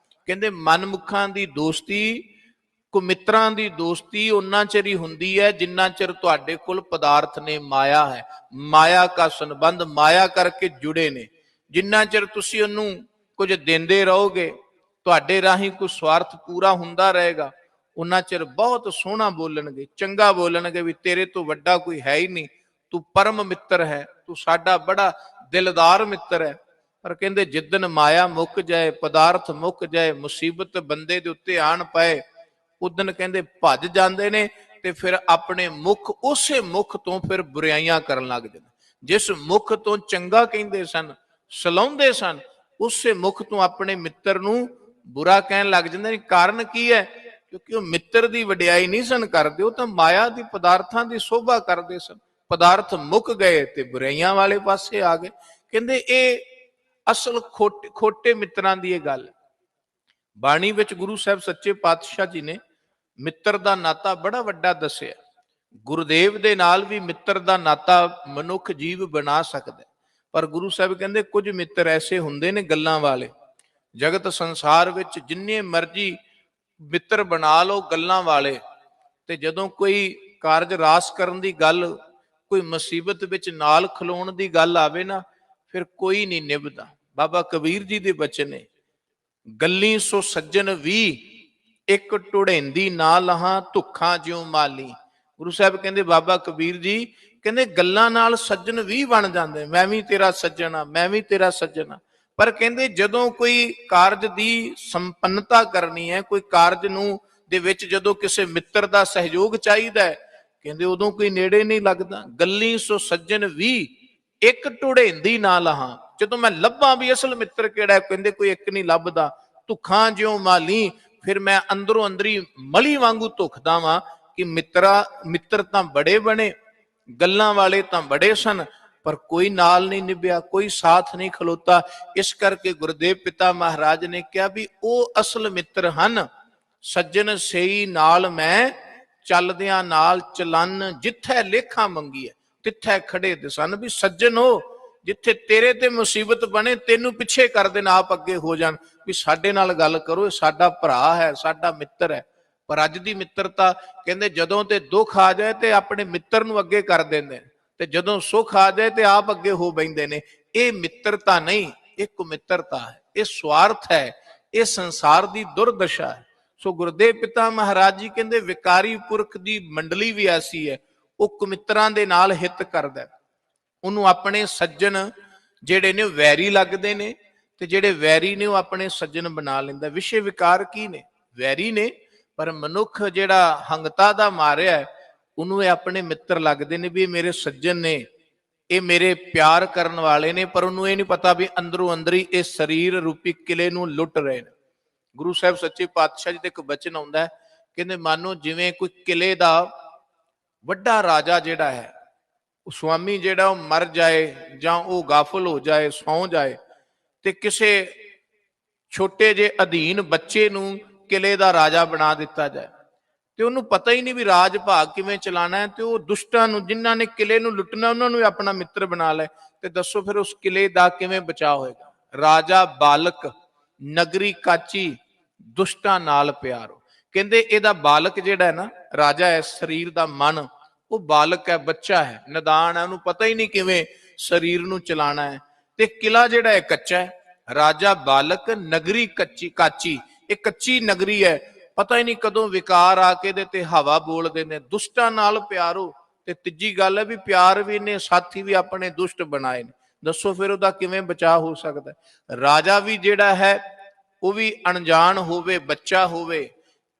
ਕਹਿੰਦੇ ਮਨਮੁਖਾਂ ਦੀ ਦੋਸਤੀ, ਕੁਮਿੱਤਰਾਂ ਦੀ ਦੋਸਤੀ ਉਹਨਾਂ ਚਿਰ ਹੀ ਹੁੰਦੀ ਹੈ ਜਿੰਨਾ ਚਿਰ ਤੁਹਾਡੇ ਕੋਲ ਪਦਾਰਥ ਨੇ, ਮਾਇਆ ਹੈ, ਮਾਇਆ ਕਾ ਸੰਬੰਧ, ਮਾਇਆ ਕਰਕੇ ਜੁੜੇ ਨੇ। ਜਿੰਨਾ ਚਿਰ ਤੁਸੀਂ ਉਹਨੂੰ ਕੁਝ ਦਿੰਦੇ ਰਹੋਗੇ, ਤੁਹਾਡੇ ਰਾਹੀਂ ਕੋਈ ਸਵਾਰਥ ਪੂਰਾ ਹੁੰਦਾ ਰਹੇਗਾ, ਉਹਨਾਂ ਚਿਰ ਬਹੁਤ ਸੋਹਣਾ ਬੋਲਣਗੇ, ਚੰਗਾ ਬੋਲਣਗੇ ਵੀ ਤੇਰੇ ਤੋਂ ਵੱਡਾ ਕੋਈ ਹੈ ਹੀ ਨਹੀਂ, ਤੂੰ ਪਰਮ ਮਿੱਤਰ ਹੈ, ਤੂੰ ਸਾਡਾ ਬੜਾ ਦਿਲਦਾਰ ਮਿੱਤਰ ਹੈ। ਪਰ ਕਹਿੰਦੇ ਜਿੱਦਣ ਮਾਇਆ ਮੁੱਕ ਜਾਏ, ਪਦਾਰਥ ਮੁੱਕ ਜਾਏ, ਮੁਸੀਬਤ ਬੰਦੇ ਦੇ ਉੱਤੇ ਆਣ ਪਏ, ਉਦਣ ਕਹਿੰਦੇ ਭੱਜ ਜਾਂਦੇ ਨੇ ਤੇ ਫਿਰ ਆਪਣੇ ਮੁਖ, ਉਸੇ ਮੁਖ ਤੋਂ ਫਿਰ ਬੁਰਾਈਆਂ ਕਰਨ ਲੱਗ ਜਾਂਦੇ। ਜਿਸ ਮੁਖ ਤੋਂ ਚੰਗਾ ਕਹਿੰਦੇ ਸਨ, ਸਲਾਉਂਦੇ ਸਨ, ਉਸੇ ਮੁਖ ਤੋਂ ਆਪਣੇ ਮਿੱਤਰ ਨੂੰ ਬੁਰਾ ਕਹਿਣ ਲੱਗ ਜਾਂਦੇ ਨੇ। ਕਾਰਨ ਕੀ ਹੈ? ਕਿਉਂਕਿ ਉਹ ਮਿੱਤਰ ਦੀ ਵਡਿਆਈ ਨਹੀਂ ਸਨ ਕਰਦੇ, ਉਹ ਤਾਂ ਮਾਇਆ ਦੀ ਪਦਾਰਥਾਂ ਦੀ ਸ਼ੋਭਾ ਕਰਦੇ ਸਨ। ਪਦਾਰਥ ਮੁੱਕ ਗਏ ਤੇ ਬੁਰਾਈਆਂ ਵਾਲੇ ਪਾਸੇ ਆ ਗਏ। ਕਹਿੰਦੇ ਇਹ ਅਸਲ ਖੋਟੇ ਮਿੱਤਰਾਂ ਦੀ ਇਹ ਗੱਲ। ਬਾਣੀ ਵਿੱਚ ਗੁਰੂ ਸਾਹਿਬ ਸੱਚੇ ਪਾਤਸ਼ਾਹ ਜੀ ਨੇ ਮਿੱਤਰ ਦਾ ਨਾਤਾ ਬੜਾ ਵੱਡਾ ਦੱਸਿਆ। ਗੁਰਦੇਵ ਦੇ ਨਾਲ ਵੀ ਮਿੱਤਰ ਦਾ ਨਾਤਾ ਮਨੁੱਖ ਜੀਵ ਬਣਾ ਸਕਦਾ, ਪਰ ਗੁਰੂ ਸਾਹਿਬ ਕਹਿੰਦੇ ਕੁਝ ਮਿੱਤਰ ਐਸੇ ਹੁੰਦੇ ਨੇ ਗੱਲਾਂ ਵਾਲੇ। ਜਗਤ ਸੰਸਾਰ ਵਿੱਚ ਜਿੰਨੇ ਮਰਜੀ ਮਿੱਤਰ ਬਣਾ ਲਓ ਗੱਲਾਂ ਵਾਲੇ, ਤੇ ਜਦੋਂ ਕੋਈ ਕਾਰਜ ਰਾਸ ਕਰਨ ਦੀ ਗੱਲ, ਕੋਈ ਮੁਸੀਬਤ ਵਿੱਚ ਨਾਲ ਖਲੋਣ ਦੀ ਗੱਲ ਆਵੇ ਨਾ, ਫਿਰ ਕੋਈ ਨਹੀਂ ਨਿਭਦਾ। ਬਾਬਾ ਕਬੀਰ ਜੀ ਦੇ ਬਚਨ ਨੇ, ਗੱਲੀ ਸੋ ਸੱਜਣ ਵੀ ਇੱਕ ਟੁੜੇਂਦੀ ਨਾ ਲਹਾਂ ਧੁੱਖਾਂ ਜਿਉ ਮਾਲੀ। ਗੁਰੂ ਸਾਹਿਬ ਕਹਿੰਦੇ, ਬਾਬਾ ਕਬੀਰ ਜੀ ਕਹਿੰਦੇ ਗੱਲਾਂ ਨਾਲ ਸੱਜਣ ਵੀ ਬਣ ਜਾਂਦੇ, ਮੈਂ ਵੀ ਤੇਰਾ ਸੱਜਣ ਆ, ਮੈਂ ਵੀ ਤੇਰਾ ਸੱਜਣ ਆ। ਪਰ ਕਹਿੰਦੇ ਜਦੋਂ ਕੋਈ ਕਾਰਜ ਦੀ ਸੰਪੰਨਤਾ ਕਰਨੀ ਹੈ, ਕੋਈ ਕਾਰਜ ਨੂੰ ਦੇ ਵਿੱਚ ਜਦੋਂ ਕਿਸੇ ਮਿੱਤਰ ਦਾ ਸਹਿਯੋਗ ਚਾਹੀਦਾ ਹੈ, ਕਹਿੰਦੇ ਉਦੋਂ ਕੋਈ ਨੇੜੇ ਨਹੀਂ ਲੱਗਦਾ। ਗੱਲੀ ਸੋ ਸੱਜਣ ਵੀ ਇੱਕ ਟੁੜੇਂਦੀ ਨਾ ਲਹਾਂ, ਜਦੋਂ ਮੈਂ ਲੱਭਾਂ ਵੀ ਅਸਲ ਮਿੱਤਰ ਕਿਹੜਾ, ਕਹਿੰਦੇ ਕੋਈ ਇੱਕ ਨਹੀਂ ਲੱਭਦਾ। ਧੁੱਖਾਂ ਜਿਉ ਮਾਲੀ, ਫਿਰ ਮੈਂ ਅੰਦਰੋਂ ਅੰਦਰੀ ਮਲੀ ਵਾਂਗੂ ਧੁਖਦਾ ਵਾਂ ਕਿ ਮਿੱਤਰ ਤਾਂ ਬੜੇ ਬਣੇ, ਗੱਲਾਂ ਵਾਲੇ ਤਾਂ ਬੜੇ ਸਨ, ਪਰ ਕੋਈ ਨਾਲ ਨਹੀਂ ਨਿਭਿਆ, ਕੋਈ ਸਾਥ ਨਹੀਂ ਖਲੋਤਾ। ਇਸ ਕਰਕੇ ਗੁਰਦੇਵ ਪਿਤਾ ਮਹਾਰਾਜ ਨੇ ਕਿਹਾ ਵੀ ਉਹ ਅਸਲ ਮਿੱਤਰ ਹਨ। ਸੱਜਣ ਸਈ ਨਾਲ ਮੈਂ ਚੱਲਦਿਆਂ ਨਾਲ ਚਲਨ, ਜਿੱਥੇ ਲੇਖਾ ਮੰਗੀ ਹੈ ਤਿੱਥੇ ਖੜੇ ਦਿਸਨ। ਵੀ ਸੱਜਣ ਹੋ, ਜਿੱਥੇ ਤੇਰੇ ਤੇ ਮੁਸੀਬਤ ਬਣੇ ਤੈਨੂੰ ਪਿੱਛੇ ਕਰ ਦੇਣ, ਆਪ ਅੱਗੇ ਹੋ ਜਾਣ, ਵੀ ਸਾਡੇ ਨਾਲ ਗੱਲ ਕਰੋ, ਇਹ ਸਾਡਾ ਭਰਾ ਹੈ, ਸਾਡਾ ਮਿੱਤਰ ਹੈ। ਪਰ ਅੱਜ ਦੀ ਮਿੱਤਰਤਾ ਕਹਿੰਦੇ ਜਦੋਂ ਤੇ ਦੁੱਖ ਆ ਜਾਏ ਤੇ ਆਪਣੇ ਮਿੱਤਰ ਨੂੰ ਅੱਗੇ ਕਰ ਦਿੰਦੇ, ਤੇ ਜਦੋਂ ਸੁੱਖ ਆ ਜਾਏ ਤੇ ਆਪ ਅੱਗੇ ਹੋ ਬੈਂਦੇ ਨੇ। ਇਹ ਮਿੱਤਰਤਾ ਨਹੀਂ, ਇਹ ਕੁਮਿੱਤਰਤਾ ਹੈ, ਇਹ ਸਵਾਰਥ ਹੈ, ਇਹ ਸੰਸਾਰ ਦੀ ਦੁਰਦਸ਼ਾ ਹੈ। ਸੋ ਗੁਰਦੇਵ ਪਿਤਾ ਮਹਾਰਾਜ ਜੀ ਕਹਿੰਦੇ ਵਿਕਾਰੀ ਪੁਰਖ ਦੀ ਮੰਡਲੀ ਵੀ ਐਸੀ ਹੈ, ਉਹ ਕੁਮਿੱਤਰਾਂ ਦੇ ਨਾਲ ਹਿੱਤ ਕਰਦਾ, ਉਹਨੂੰ ਆਪਣੇ ਸੱਜਣ ਜਿਹੜੇ ਨੇ ਵੈਰੀ ਲੱਗਦੇ ਨੇ, ਤੇ ਜਿਹੜੇ ਵੈਰੀ ਨੇ ਉਹ ਆਪਣੇ ਸੱਜਣ ਬਣਾ ਲੈਂਦਾ। ਵਿਸ਼ੇ ਵਿਕਾਰ ਕੀ ਨੇ? ਵੈਰੀ ਨੇ, ਪਰ ਮਨੁੱਖ ਜਿਹੜਾ ਹੰਗਤਾ ਦਾ ਮਾਰਿਆ ਹੈ, ਉਹਨੂੰ ਇਹ ਆਪਣੇ ਮਿੱਤਰ ਲੱਗਦੇ ਨੇ ਵੀ ਇਹ ਮੇਰੇ ਸੱਜਣ ਨੇ, ਇਹ ਮੇਰੇ ਪਿਆਰ ਕਰਨ ਵਾਲੇ ਨੇ। ਪਰ ਉਹਨੂੰ ਇਹ ਨਹੀਂ ਪਤਾ ਵੀ ਅੰਦਰੋਂ ਅੰਦਰੀ ਇਹ ਸਰੀਰ ਰੂਪੀ ਕਿਲੇ ਨੂੰ ਲੁੱਟ ਰਹੇ ਨੇ। ਗੁਰੂ ਸਾਹਿਬ ਸੱਚੇ ਪਾਤਸ਼ਾਹ ਜੀ ਤੇ ਇੱਕ ਬਚਨ ਆਉਂਦਾ ਹੈ, ਕਹਿੰਦੇ ਮਾਨੋ ਜਿਵੇਂ ਕੋਈ ਕਿਲੇ ਦਾ ਵੱਡਾ ਰਾਜਾ ਜਿਹੜਾ ਹੈ, ਉਹ ਸਵਾਮੀ ਜਿਹੜਾ ਉਹ ਮਰ ਜਾਏ ਜਾਂ ਉਹ ਗਾਫਲ ਹੋ ਜਾਏ, ਸੌਂ ਜਾਏ, ਤੇ ਕਿਸੇ ਛੋਟੇ ਜਿਹੇ ਅਧੀਨ ਬੱਚੇ ਨੂੰ ਕਿਲੇ ਦਾ ਰਾਜਾ ਬਣਾ ਦਿੱਤਾ ਜਾਏ, ਤੇ ਉਹਨੂੰ ਪਤਾ ਹੀ ਨਹੀਂ ਵੀ ਰਾਜ ਭਾਗ ਕਿਵੇਂ ਚਲਾਣਾ ਹੈ, ਤੇ ਉਹ ਦੁਸ਼ਟਾਂ ਨੂੰ, ਜਿਨ੍ਹਾਂ ਨੇ ਕਿਲੇ ਨੂੰ ਲੁੱਟਣਾ, ਉਹਨਾਂ ਨੂੰ ਆਪਣਾ ਮਿੱਤਰ ਬਣਾ ਲੈ, ਤੇ ਦੱਸੋ ਫਿਰ ਉਸ ਕਿਲੇ ਦਾ ਕਿਵੇਂ ਬਚਾਅ ਹੋਏਗਾ? ਰਾਜਾ ਬਾਲਕ ਨਗਰੀ ਕਾਚੀ ਦੁਸ਼ਟਾਂ ਨਾਲ ਪਿਆਰੋ। ਕਹਿੰਦੇ ਇਹਦਾ ਬਾਲਕ ਜਿਹੜਾ ਹੈ ਨਾ, ਰਾਜਾ ਹੈ, ਸਰੀਰ ਦਾ ਮਨ, ਉਹ ਬਾਲਕ ਹੈ, ਬੱਚਾ ਹੈ, ਨਦਾਨ ਹੈ, ਉਹਨੂੰ ਪਤਾ ਹੀ ਨਹੀਂ ਕਿਵੇਂ ਸਰੀਰ ਨੂੰ ਚਲਾਣਾ ਹੈ। ਤੇ ਕਿਲਾ ਜਿਹੜਾ ਹੈ ਕੱਚਾ ਹੈ। ਰਾਜਾ ਬਾਲਕ ਨਗਰੀ ਕੱਚੀ ਕਾਚੀ, ਇਹ ਕੱਚੀ ਨਗਰੀ ਹੈ। ਪਤਾ ਹੀ ਨਹੀਂ ਕਦੋਂ ਵਿਕਾਰ ਆ ਕੇ ਇਹਦੇ ਤੇ ਹਵਾ ਬੋਲਦੇ ਨੇ। ਦੁਸ਼ਟਾਂ ਨਾਲ ਪਿਆਰੋ, ਤੇ ਤੀਜੀ ਗੱਲ ਹੈ ਵੀ ਪਿਆਰ ਵੀ ਨੇ, ਸਾਥੀ ਵੀ ਆਪਣੇ ਦੁਸ਼ਟ ਬਣਾਏ ਨੇ। ਦੱਸੋ ਫਿਰ ਉਹਦਾ ਕਿਵੇਂ ਬਚਾਅ ਹੋ ਸਕਦਾ? ਰਾਜਾ ਵੀ ਜਿਹੜਾ ਹੈ ਉਹ ਵੀ ਅਣਜਾਣ ਹੋਵੇ, ਬੱਚਾ ਹੋਵੇ,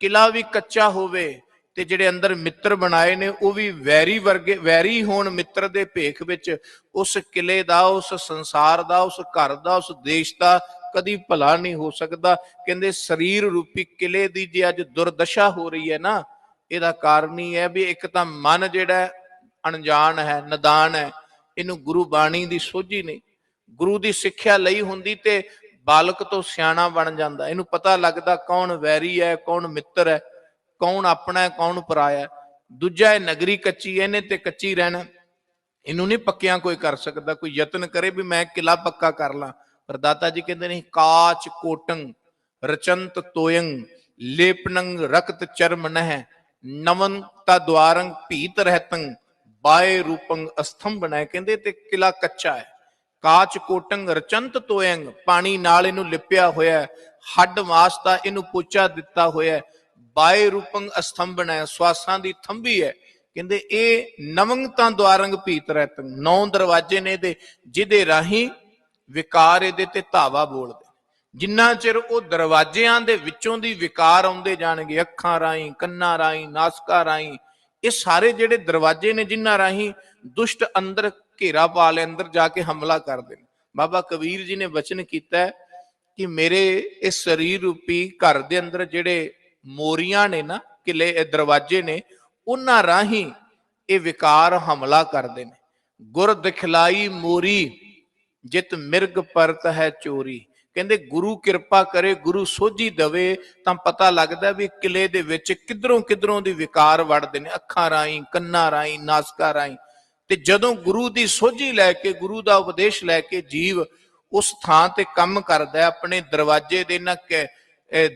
ਕਿਲਾ ਵੀ ਕੱਚਾ ਹੋਵੇ, ਤੇ ਜਿਹੜੇ ਅੰਦਰ ਮਿੱਤਰ ਬਣਾਏ ਨੇ ਉਹ ਵੀ ਵੈਰੀ ਵਰਗੇ, ਵੈਰੀ ਹੋਣ ਮਿੱਤਰ ਦੇ ਭੇਖ ਵਿੱਚ, ਉਸ ਕਿਲੇ ਦਾ, ਉਸ ਸੰਸਾਰ ਦਾ, ਉਸ ਘਰ ਦਾ, ਉਸ ਦੇਸ਼ ਦਾ ਕਦੀ ਭਲਾ ਨਹੀਂ ਹੋ ਸਕਦਾ। ਕਹਿੰਦੇ ਸਰੀਰ ਰੂਪੀ ਕਿਲੇ ਦੀ ਜੇ ਅੱਜ ਦੁਰਦਸ਼ਾ ਹੋ ਰਹੀ ਹੈ ਨਾ, ਇਹਦਾ ਕਾਰਨ ਹੀ ਹੈ ਵੀ ਇੱਕ ਤਾਂ ਮਨ ਜਿਹੜਾ ਅਣਜਾਣ ਹੈ, ਨਦਾਨ ਹੈ, ਇਹਨੂੰ ਗੁਰੂ ਬਾਣੀ ਦੀ ਸੋਝੀ ਨਹੀਂ। ਗੁਰੂ ਦੀ ਸਿੱਖਿਆ ਲਈ ਹੁੰਦੀ ਤੇ ਬਾਲਕ ਤੋਂ ਸਿਆਣਾ ਬਣ ਜਾਂਦਾ, ਇਹਨੂੰ ਪਤਾ ਲੱਗਦਾ ਕੌਣ ਵੈਰੀ ਹੈ, ਕੌਣ ਮਿੱਤਰ ਹੈ, ਕੌਣ ਆਪਣਾ ਹੈ, ਕੌਣ ਪਰਾਇਆ। ਦੂਜਾ ਇਹ ਨਗਰੀ ਕੱਚੀ, ਇਹਨੇ ਤੇ ਕੱਚੀ ਰਹਿਣਾ, ਇਹਨੂੰ ਨਹੀਂ ਪੱਕਿਆਂ ਕੋਈ ਕਰ ਸਕਦਾ। ਕੋਈ ਯਤਨ ਕਰੇ ਵੀ ਮੈਂ ਕਿਲਾ ਪੱਕਾ ਕਰ ਲਾਂ, ਪਰ ਦਾਤਾ ਜੀ ਕਹਿੰਦੇ ਨਹੀਂ, ਕਾਚ ਕੋਟੰ ਰਚੰਤ ਤੋਯੰ ਲੇਪਨੰ ਰਕਤ ਚਰਮ ਨਹਿ ਨਵਨ ਤਾ ਦਵਾਰੰ ਭੀਤ ਰਹਿਤੰ ਬਾਏ ਰੂਪੰ ਅਸਥੰਭ ਬਣਾਏ। ਕਹਿੰਦੇ ਤੇ ਕਿਲਾ ਕੱਚਾ ਹੈ। ਕਾਚ ਕੋਟੰਗ ਰਚੰਤ ਤੋਯੰਗ, ਪਾਣੀ ਨਾਲ ਇਹਨੂੰ ਲਿਪਿਆ ਹੋਇਆ, ਹੱਡ ਮਾਸ ਦਾ ਇਹਨੂੰ ਪੋਚਾ ਦਿੱਤਾ ਹੋਇਆ। ਬਾਏ ਰੂਪੰਗ ਅਸਥੰਭਨ ਹੈ, ਸਵਾਸਾਂ ਦੀ ਥੰਬੀ ਹੈ। ਕਹਿੰਦੇ ਇਹ ਨਵੰਗਤਾ ਦਵਾਰੰਗ ਭੀਤ ਰਹਿਤੰ, 9 ਦਰਵਾਜੇ ਨੇ ਇਹਦੇ, ਜਿਹਦੇ ਰਾਹੀਂ ਵਿਕਾਰ ਇਹਦੇ ਤੇ ਧਾਵਾ ਬੋਲਦੇ। ਜਿੰਨਾ ਚਿਰ ਉਹ ਦਰਵਾਜ਼ਿਆਂ ਦੇ ਵਿੱਚੋਂ ਦੀ ਵਿਕਾਰ ਆਉਂਦੇ ਜਾਣਗੇ, ਅੱਖਾਂ ਰਾਹੀਂ, ਕੰਨਾਂ ਰਾਹੀਂ, ਨਾਸਕਾਂ ਰਾਹੀਂ, ਇਹ ਸਾਰੇ ਜਿਹੜੇ ਦਰਵਾਜ਼ੇ ਨੇ ਜਿਨ੍ਹਾਂ ਰਾਹੀਂ ਦੁਸ਼ਟ ਅੰਦਰ ਘੇਰਾ ਪਾ ਲੈ, ਅੰਦਰ ਜਾ ਕੇ ਹਮਲਾ ਕਰਦੇ ਨੇ। ਬਾਬਾ ਕਬੀਰ ਜੀ ਨੇ ਵਚਨ ਕੀਤਾ ਕਿ ਮੇਰੇ ਇਸ ਸਰੀਰ ਰੂਪੀ ਘਰ ਦੇ ਅੰਦਰ ਜਿਹੜੇ ਮੋਰੀਆਂ ਨੇ ਨਾ, ਕਿਲੇ ਦਰਵਾਜ਼ੇ ਨੇ, ਉਹਨਾਂ ਰਾਹੀਂ ਇਹ ਵਿਕਾਰ ਹਮਲਾ ਕਰਦੇ ਨੇ। ਗੁਰ ਦਿਖਲਾਈ ਮੋਰੀ ਜਿਤ ਮਿਰਗ ਪਰਤ ਹੈ ਚੋਰੀ। ਕਹਿੰਦੇ ਗੁਰੂ ਕਿਰਪਾ ਕਰੇ, ਗੁਰੂ ਸੋਝੀ ਦਵੇ ਤਾਂ ਪਤਾ ਲੱਗਦਾ ਵੀ ਕਿਲੇ ਦੇ ਵਿੱਚ ਕਿਧਰੋਂ ਕਿਧਰੋਂ ਦੀ ਵਿਕਾਰ ਵੜਦੇ ਨੇ, ਅੱਖਾਂ ਰਾਹੀਂ, ਕੰਨਾਂ ਰਾਹੀਂ, ਨਾਸਕਾਂ ਰਾਹੀਂ। ਤੇ ਜਦੋਂ ਗੁਰੂ ਦੀ ਸੋਝੀ ਲੈ ਕੇ, ਗੁਰੂ ਦਾ ਉਪਦੇਸ਼ ਲੈ ਕੇ ਜੀਵ ਉਸ ਥਾਂ ਤੇ ਕੰਮ ਕਰਦਾ, ਆਪਣੇ ਦਰਵਾਜ਼ੇ ਦੇ ਨਾ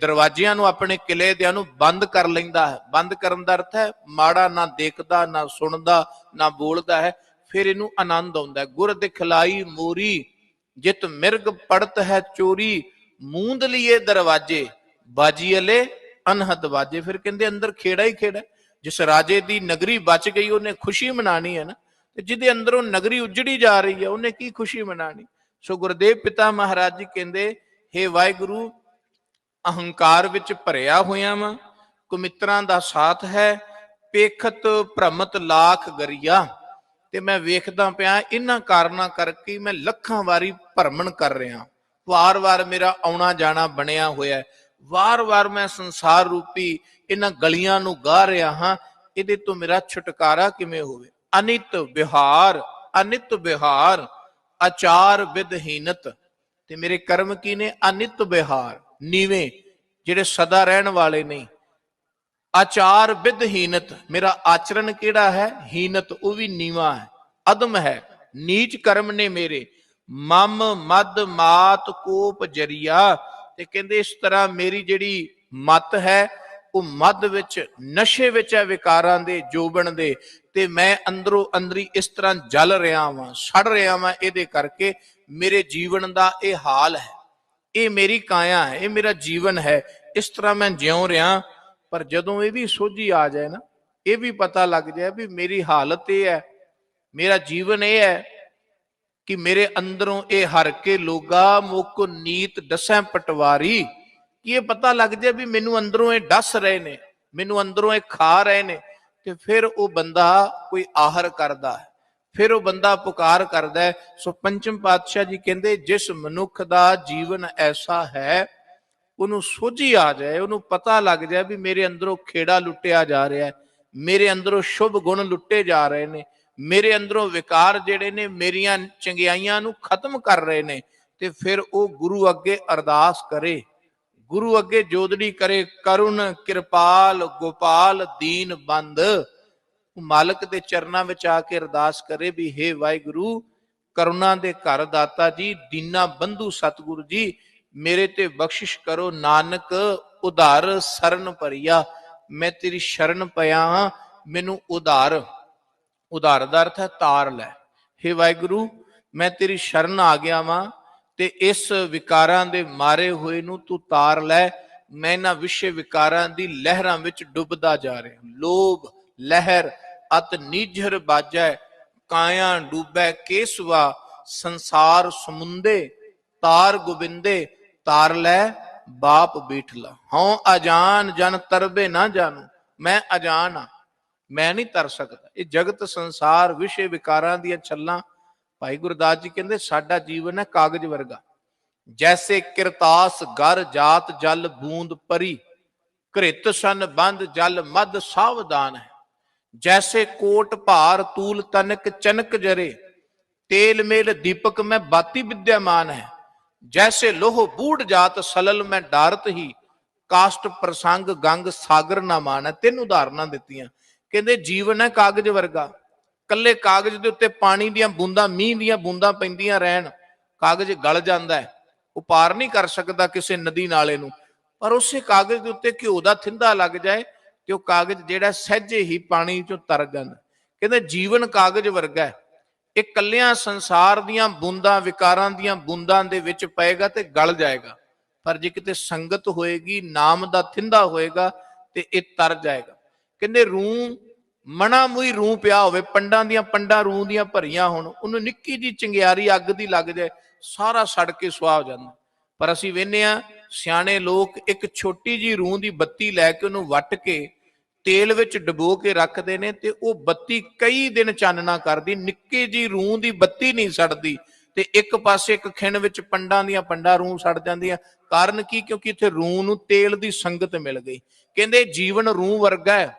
ਦਰਵਾਜ਼ਿਆਂ ਨੂੰ, ਆਪਣੇ ਕਿਲੇ ਦਿਆਂ ਨੂੰ ਬੰਦ ਕਰ ਲੈਂਦਾ ਹੈ। ਬੰਦ ਕਰਨ ਦਾ ਅਰਥ ਹੈ ਮਾੜਾ ਨਾ ਦੇਖਦਾ, ਨਾ ਸੁਣਦਾ, ਨਾ ਬੋਲਦਾ ਹੈ। ਫਿਰ ਇਹਨੂੰ ਆਨੰਦ ਆਉਂਦਾ। ਗੁਰ ਦਿਖਲਾਈ ਮੋਰੀ ਜਿਤ ਮਿਰਗ ਪੜਤ ਹੈ ਚੋਰੀ ਮੂੰਦ ਲਈਏ ਦਰਵਾਜੇ ਬਾਜੀ ਅਲੇ ਅਨਹਦ ਬਾਜੇ। ਫਿਰ ਕਹਿੰਦੇ ਅੰਦਰ ਖੇੜਾ ਹੀ ਖੇੜਾ। ਜਿਸ ਰਾਜੇ ਦੀ ਨਗਰੀ ਬਚ ਗਈ ਉਹਨੇ ਖੁਸ਼ੀ ਮਨਾਣੀ ਹੈ ਨਾ, ਤੇ ਜਿਹਦੇ ਅੰਦਰੋਂ ਨਗਰੀ ਉਜੜੀ ਜਾ ਰਹੀ ਹੈ ਉਹਨੇ ਕੀ ਖੁਸ਼ੀ ਮਨਾਣੀ। ਸੋ ਗੁਰਦੇਵ ਪਿਤਾ ਮਹਾਰਾਜ ਜੀ ਕਹਿੰਦੇ, ਹੇ ਵਾਹਿਗੁਰੂ, ਅਹੰਕਾਰ ਵਿੱਚ ਭਰਿਆ ਹੋਇਆ ਵਾਂ, ਕੁਮਿੱਤਰਾਂ ਦਾ ਸਾਥ ਹੈ, ਪੇਖਤ ਭ੍ਰਮਤ ਲਾਖ ਗਰੀਆ। ਤੇ ਮੈਂ ਵੇਖਦਾ ਪਿਆ ਇਹਨਾਂ ਕਾਰਨਾਂ ਕਰਕੇ ਮੈਂ ਲੱਖਾਂ ਵਾਰੀ ਭਰਮਣ ਕਰ ਰਿਹਾ, ਵਾਰ-ਵਾਰ ਮੇਰਾ ਆਉਣਾ ਜਾਣਾ ਬਣਿਆ ਹੋਇਆ, ਵਾਰ-ਵਾਰ ਮੈਂ ਸੰਸਾਰ ਰੂਪੀ ਇਹਨਾਂ ਗਲੀਆਂ ਨੂੰ ਗਾ ਰਿਹਾ ਹਾਂ। ਇਹਦੇ ਤੋਂ ਮੇਰਾ ਛੁਟਕਾਰਾ ਕਿਵੇਂ ਹੋਵੇ? ਅਨਿਤ ਵਿਹਾਰ, ਅਨਿਤ ਵਿਹਾਰ ਆਚਾਰ ਵਿਦਹੀਨਤ। ਤੇ ਮੇਰੇ ਕਰਮ ਕੀ ਨੇ? ਅਨਿਤ ਵਿਹਾਰ, ਨੀਵੇਂ, ਜਿਹੜੇ ਸਦਾ ਰਹਿਣ ਵਾਲੇ ਨਹੀਂ। ਆਚਾਰ ਵਿਦਹੀਨਤ, ਮੇਰਾ ਆਚਰਣ ਕਿਹੜਾ ਹੈ? ਹੀਨਤ, ਉਹ ਵੀ ਨੀਵਾਂ ਹੈ, ਅਦਮ ਹੈ, ਨੀਚ ਕਰਮ ਨੇ ਮੇਰੇ। ਮਮ ਮਦ ਮਾਤ ਕੋਪ ਜਰੀਆ। ਤੇ ਕਹਿੰਦੇ ਇਸ ਤਰ੍ਹਾਂ ਮੇਰੀ ਜਿਹੜੀ ਮਤ ਹੈ ਉਹ ਮਦ ਵਿੱਚ, ਨਸ਼ੇ ਵਿੱਚ ਹੈ, ਵਿਕਾਰਾਂ ਦੇ, ਜੋਬਨ ਦੇ। ਤੇ ਮੈਂ ਅੰਦਰੋਂ ਅੰਦਰੀ ਇਸ ਤਰ੍ਹਾਂ ਜਲ ਰਿਹਾ ਵਾਂ, ਸੜ ਰਿਹਾ ਵਾਂ। ਇਹਦੇ ਕਰਕੇ ਮੇਰੇ ਜੀਵਨ ਦਾ ਇਹ ਹਾਲ ਹੈ, ਇਹ ਮੇਰੀ ਕਾਇਆ ਹੈ, ਇਹ ਮੇਰਾ ਜੀਵਨ ਹੈ, ਇਸ ਤਰ੍ਹਾਂ ਮੈਂ ਜਿਉਂ ਰਿਹਾ। ਪਰ ਜਦੋਂ ਇਹ ਵੀ ਸੋਝੀ ਆ ਜਾਏ ਨਾ, ਇਹ ਵੀ ਪਤਾ ਲੱਗ ਜਾਏ ਵੀ ਮੇਰੀ ਹਾਲਤ ਇਹ ਹੈ, ਮੇਰਾ ਜੀਵਨ ਇਹ ਹੈ ਕਿ ਮੇਰੇ ਅੰਦਰੋਂ ਇਹ ਹਰ ਕੇ ਲੋਗਾ ਮੁਕ ਨੀਤ ਦਸੈ ਪਟਵਾਰੀ। ਕਿ ਇਹ ਪਤਾ ਲੱਗ ਜਾਏ ਵੀ ਮੈਨੂੰ ਅੰਦਰੋਂ ਇਹ ਡਸ ਰਹੇ ਨੇ, ਮੈਨੂੰ ਅੰਦਰੋਂ ਇਹ ਖਾ ਰਹੇ ਨੇ। ਤੇ ਫਿਰ ਉਹ ਬੰਦਾ ਕੋਈ ਆਹਰ ਕਰਦਾ ਹੈ, ਫਿਰ ਉਹ ਬੰਦਾ ਪੁਕਾਰ ਕਰਦਾ ਹੈ। ਸੋ ਪੰਚਮ ਪਾਤਸ਼ਾਹ ਜੀ ਕਹਿੰਦੇ, ਜਿਸ ਮਨੁੱਖ ਦਾ ਜੀਵਨ ਐਸਾ ਹੈ, ਉਹਨੂੰ ਸੋਝੀ ਆ ਜਾਏ, ਉਹਨੂੰ ਪਤਾ ਲੱਗ ਜਾਏ ਵੀ ਮੇਰੇ ਅੰਦਰੋਂ ਖੇੜਾ ਲੁੱਟਿਆ ਜਾ ਰਿਹਾ ਹੈ, ਮੇਰੇ ਅੰਦਰੋਂ ਸ਼ੁਭ ਗੁਣ ਲੁੱਟੇ ਜਾ ਰਹੇ ਨੇ, ਮੇਰੇ ਅੰਦਰੋਂ ਵਿਕਾਰ ਜਿਹੜੇ ਨੇ ਮੇਰੀਆਂ ਚੰਗਿਆਈਆਂ ਨੂੰ ਖਤਮ ਕਰ ਰਹੇ ਨੇ। ਤੇ ਫਿਰ ਉਹ ਗੁਰੂ ਅੱਗੇ ਅਰਦਾਸ ਕਰੇ, ਗੁਰੂ ਅੱਗੇ ਜੋਦੜੀ ਕਰੇ, ਕਰੁਣ ਕਿਰਪਾਲ ਗੋਪਾਲ ਦੀਨ ਬੰਦ। ਮਾਲਕ ਦੇ ਚਰਨਾਂ ਵਿੱਚ ਆ ਕੇ ਅਰਦਾਸ ਕਰੇ ਵੀ ਹੇ ਵਾਹਿਗੁਰੂ, ਕਰੁਣਾ ਦੇ ਘਰ ਦਾਤਾ ਜੀ, ਦੀਨਾ ਬੰਧੂ ਸਤਿਗੁਰੂ ਜੀ, ਮੇਰੇ ਤੇ ਬਖਸ਼ਿਸ਼ ਕਰੋ। ਨਾਨਕ ਉਧਾਰ ਸਰਨ ਭਰੀਆ, ਮੈਂ ਤੇਰੀ ਸ਼ਰਨ ਪਿਆ ਹਾਂ, ਮੈਨੂੰ ਉਧਾਰ। ਉਧਾਰ ਦਾ ਅਰਥ ਹੈ ਤਾਰ ਲੈ। ਹੇ ਵਾਹਿਗੁਰੂ, मैं तेरी शरण आ गया वां ते इस विकारां दे मारे होए नूं तू तार लै। मैं इन्हां विषय विकारां दी लहरां विच डुबदा जा रिहा। लोभ लहर अत नीझर बाजै, काया डूबै केसवा, संसार समुंदे तार गोबिंदे, तार लै बाप बीठला। हूं अजान जन तरबे ना जानू, मैं अजान हाँ, मैं नहीं तर सकता। ये जगत संसार विषय विकारां ਦੀਆਂ ਛੱਲਾਂ, भाई गुरदास जी कहते साडा जीवन है कागज वर्गा। जैसे किरतास गर जात जल बूंद परी, घृत सन बंद जल मद सावधान है। जैसे कोट भार तूल तनक चनक जरे, तेल मेल दीपक में बाती विद्यमान है। जैसे लोह बूढ़ जात सलल में डारत ही, काष्ट प्रसंग गंग सागर ना मान है। तीन उदाहरण दित्तियां। कहते जीवन है कागज वर्गा, कल्ले कागज के उत्ते पानी दी बूंदा मीह दी बूंदा पैंदियां रहन, कागज गल जाता है, वो पार नहीं कर सकता किसी नदी नाले नूं। पर उस कागज के उत्ते घ्यो का थिंदा लग जाए तो कागज जिहड़ा सहजे ही पानी चों तर जांदा। कहते जीवन कागज वर्गा है, एक कलियां संसार दियां बूंदां विकारां दियां बूंदां दे विच पएगा ते गल जाएगा। पर जे किते संगत होएगी, नाम दा थिंदा होएगा ते ये तर जाएगा। कहते रूह मना मुई रूह पिया होवे, पंडां दियां पंडां रूह दियां भरियां होण, उन्होंने निक्की जी चिंगियारी अग दी लग जाए, सारा सड़ के सुआह हो जांदा। पर असीं वेखने आ सियाणे लोक एक छोटी जी रूह दी बत्ती लैके उन्होंने वट के तेल विच डुबो के रखते हैं, तो वह बत्ती कई दिन चानना करती। निक्की जी रूह की बत्ती नहीं सड़ती, ते एक पासे एक खिण विच पंडां दियां पंडां रूह सड़ जांदियां। कारण की? क्योंकि इत्थे रूह नूं तेल की संगत मिल गई। कहंदे जीवन रूह वर्गा है,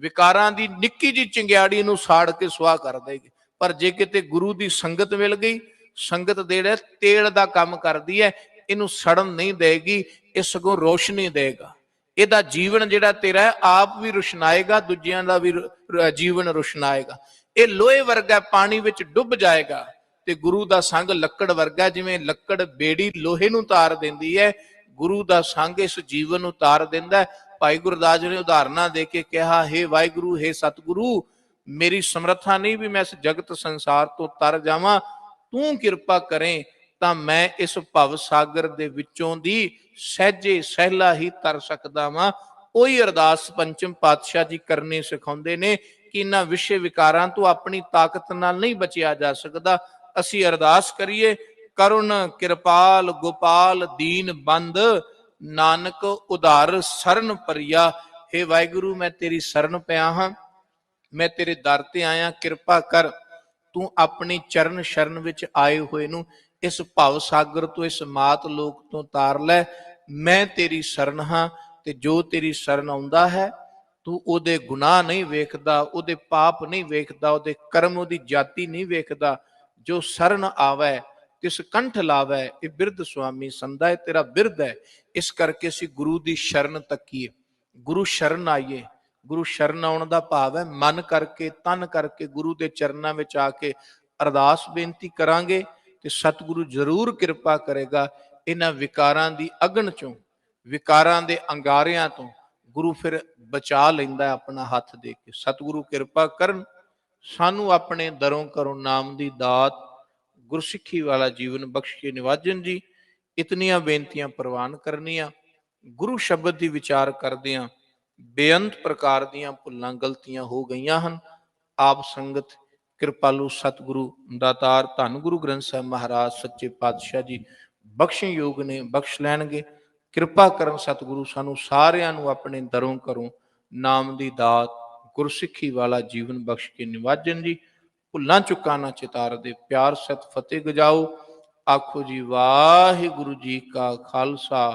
विकारां दी निक्की जी चिंगियाड़ी नूं साड़ के सुआह कर देगी। पर जे किते गुरु की संगत मिल गई, संगत जेड़ा तेल का काम करती है, इनू सड़न नहीं देगी, ये सगों रोशनी देगा। ਇਹਦਾ जीवन ਜਿਹੜਾ तेरा है आप भी रुशनाएगा, दूजियां ਦਾ भी जीवन रुशनाएगा। ਇਹ ਲੋਹੇ ਵਰਗਾ ਪਾਣੀ ਵਿੱਚ ਡੁੱਬ ਜਾਏਗਾ ਤੇ ਗੁਰੂ ਦਾ ਸੰਗ ਲੱਕੜ ਵਰਗਾ। ਜਿਵੇਂ ਲੱਕੜ ਬੇੜੀ ਲੋਹੇ ਨੂੰ ਤਾਰ ਦਿੰਦੀ ਹੈ, ਗੁਰੂ ਦਾ ਸੰਗ ਇਸ ਜੀਵਨ ਨੂੰ ਤਾਰ ਦਿੰਦਾ ਹੈ। ਭਾਈ ਗੁਰਦਾਸ ਜੀ ਨੇ ਉਦਾਹਰਨਾਂ ਦੇ ਕੇ ਕਿਹਾ, हे ਵਾਹਿਗੁਰੂ, हे सतगुरु, मेरी समर्था नहीं भी मैं इस जगत संसार तो तर जावां, तू किरपा करें ਤਾਂ मैं इस भव सागर ਦੇ ਵਿੱਚੋਂ ਦੀ ਸਹਿਜੇ ਸਹਿਲਾ ਹੀ ਤਰ ਸਕਦਾ ਵਾਂ। ਉਹੀ ਅਰਦਾਸ ਪੰਚਮ ਪਾਤਸ਼ਾਹ ਜੀ ਕਰਨੇ ਸਿਖਾਉਂਦੇ ਨੇ ਕਿ ਇਹਨਾਂ ਵਿਸ਼ੇ ਵਿਕਾਰਾਂ ਤੋਂ ਆਪਣੀ ਤਾਕਤ ਨਾਲ ਨਹੀਂ ਬਚਿਆ ਜਾ ਸਕਦਾ। ਅਸੀਂ ਅਰਦਾਸ ਕਰੀਏ, ਕਰੁਣ ਕਿਰਪਾਲ ਗੋਪਾਲ ਦੀਨ ਬੰਦ, ਨਾਨਕ ਉਧਾਰ ਸਰਨ ਪਰਿਆ। हे ਵਾਹਿਗੁਰੂ, मैं तेरी शरण ਪਿਆ ਹਾਂ, मैं तेरे दर ते आया, किरपा कर तू अपनी चरण शरण विच आए हुए नूं इस भव सागर तो, इस मात लोक तो तार लै। मैं तेरी शरण हाँ, ते जो तेरी शरण आउंदा है तू ओदे गुनाह नहीं वेखदा, ओदे पाप नहीं वेखदा, ओदे कर्म ओदी जाति नहीं वेखदा। जो शरण आवे तिस कंठ लावे, ये बिरध स्वामी संदा है, तेरा बिरध है। इस करके असीं गुरु दी शरण तकीए, गुरु शरण आइए। गुरु शरण आउण दा भाव है मन करके तन करके गुरु के चरणों में आके अरदास बेनती करांगे तो सतगुरु जरूर किरपा करेगा। इन्हां विकारां दी अगन चों, विकारां दे अंगारियां तो गुरु फिर बचा लैंदा अपना हथ दे के। सतगुरु किरपा करन, सानू अपने दरों करों नाम दी दात, गुरसिੱਖੀ वाला जीवन बख्श के निवाजन जी। इतनियां बेनतियां प्रवान करनियां। गुरु शब्द की विचार करदियां बेअंत प्रकार दीयां भुल्लां गलतियां हो गईयां हन। आप संगत कृपालु सतगुरु दातार धन गुरु ग्रंथ साहिब महाराज सच्चे पातशाह जी बख्शे योग ने, बख्श लैणगे। किरपा करन सतगुरु सानू सारियां नू अपने दरों करों नाम दी दात, गुरसिੱਖੀ वाला जीवन बख्श के निवाजन जी। भुल्लां चुकां ना चितार दे, प्यार सत फतेह गजाओ। आखो जी वाहिगुरु जी का खालसा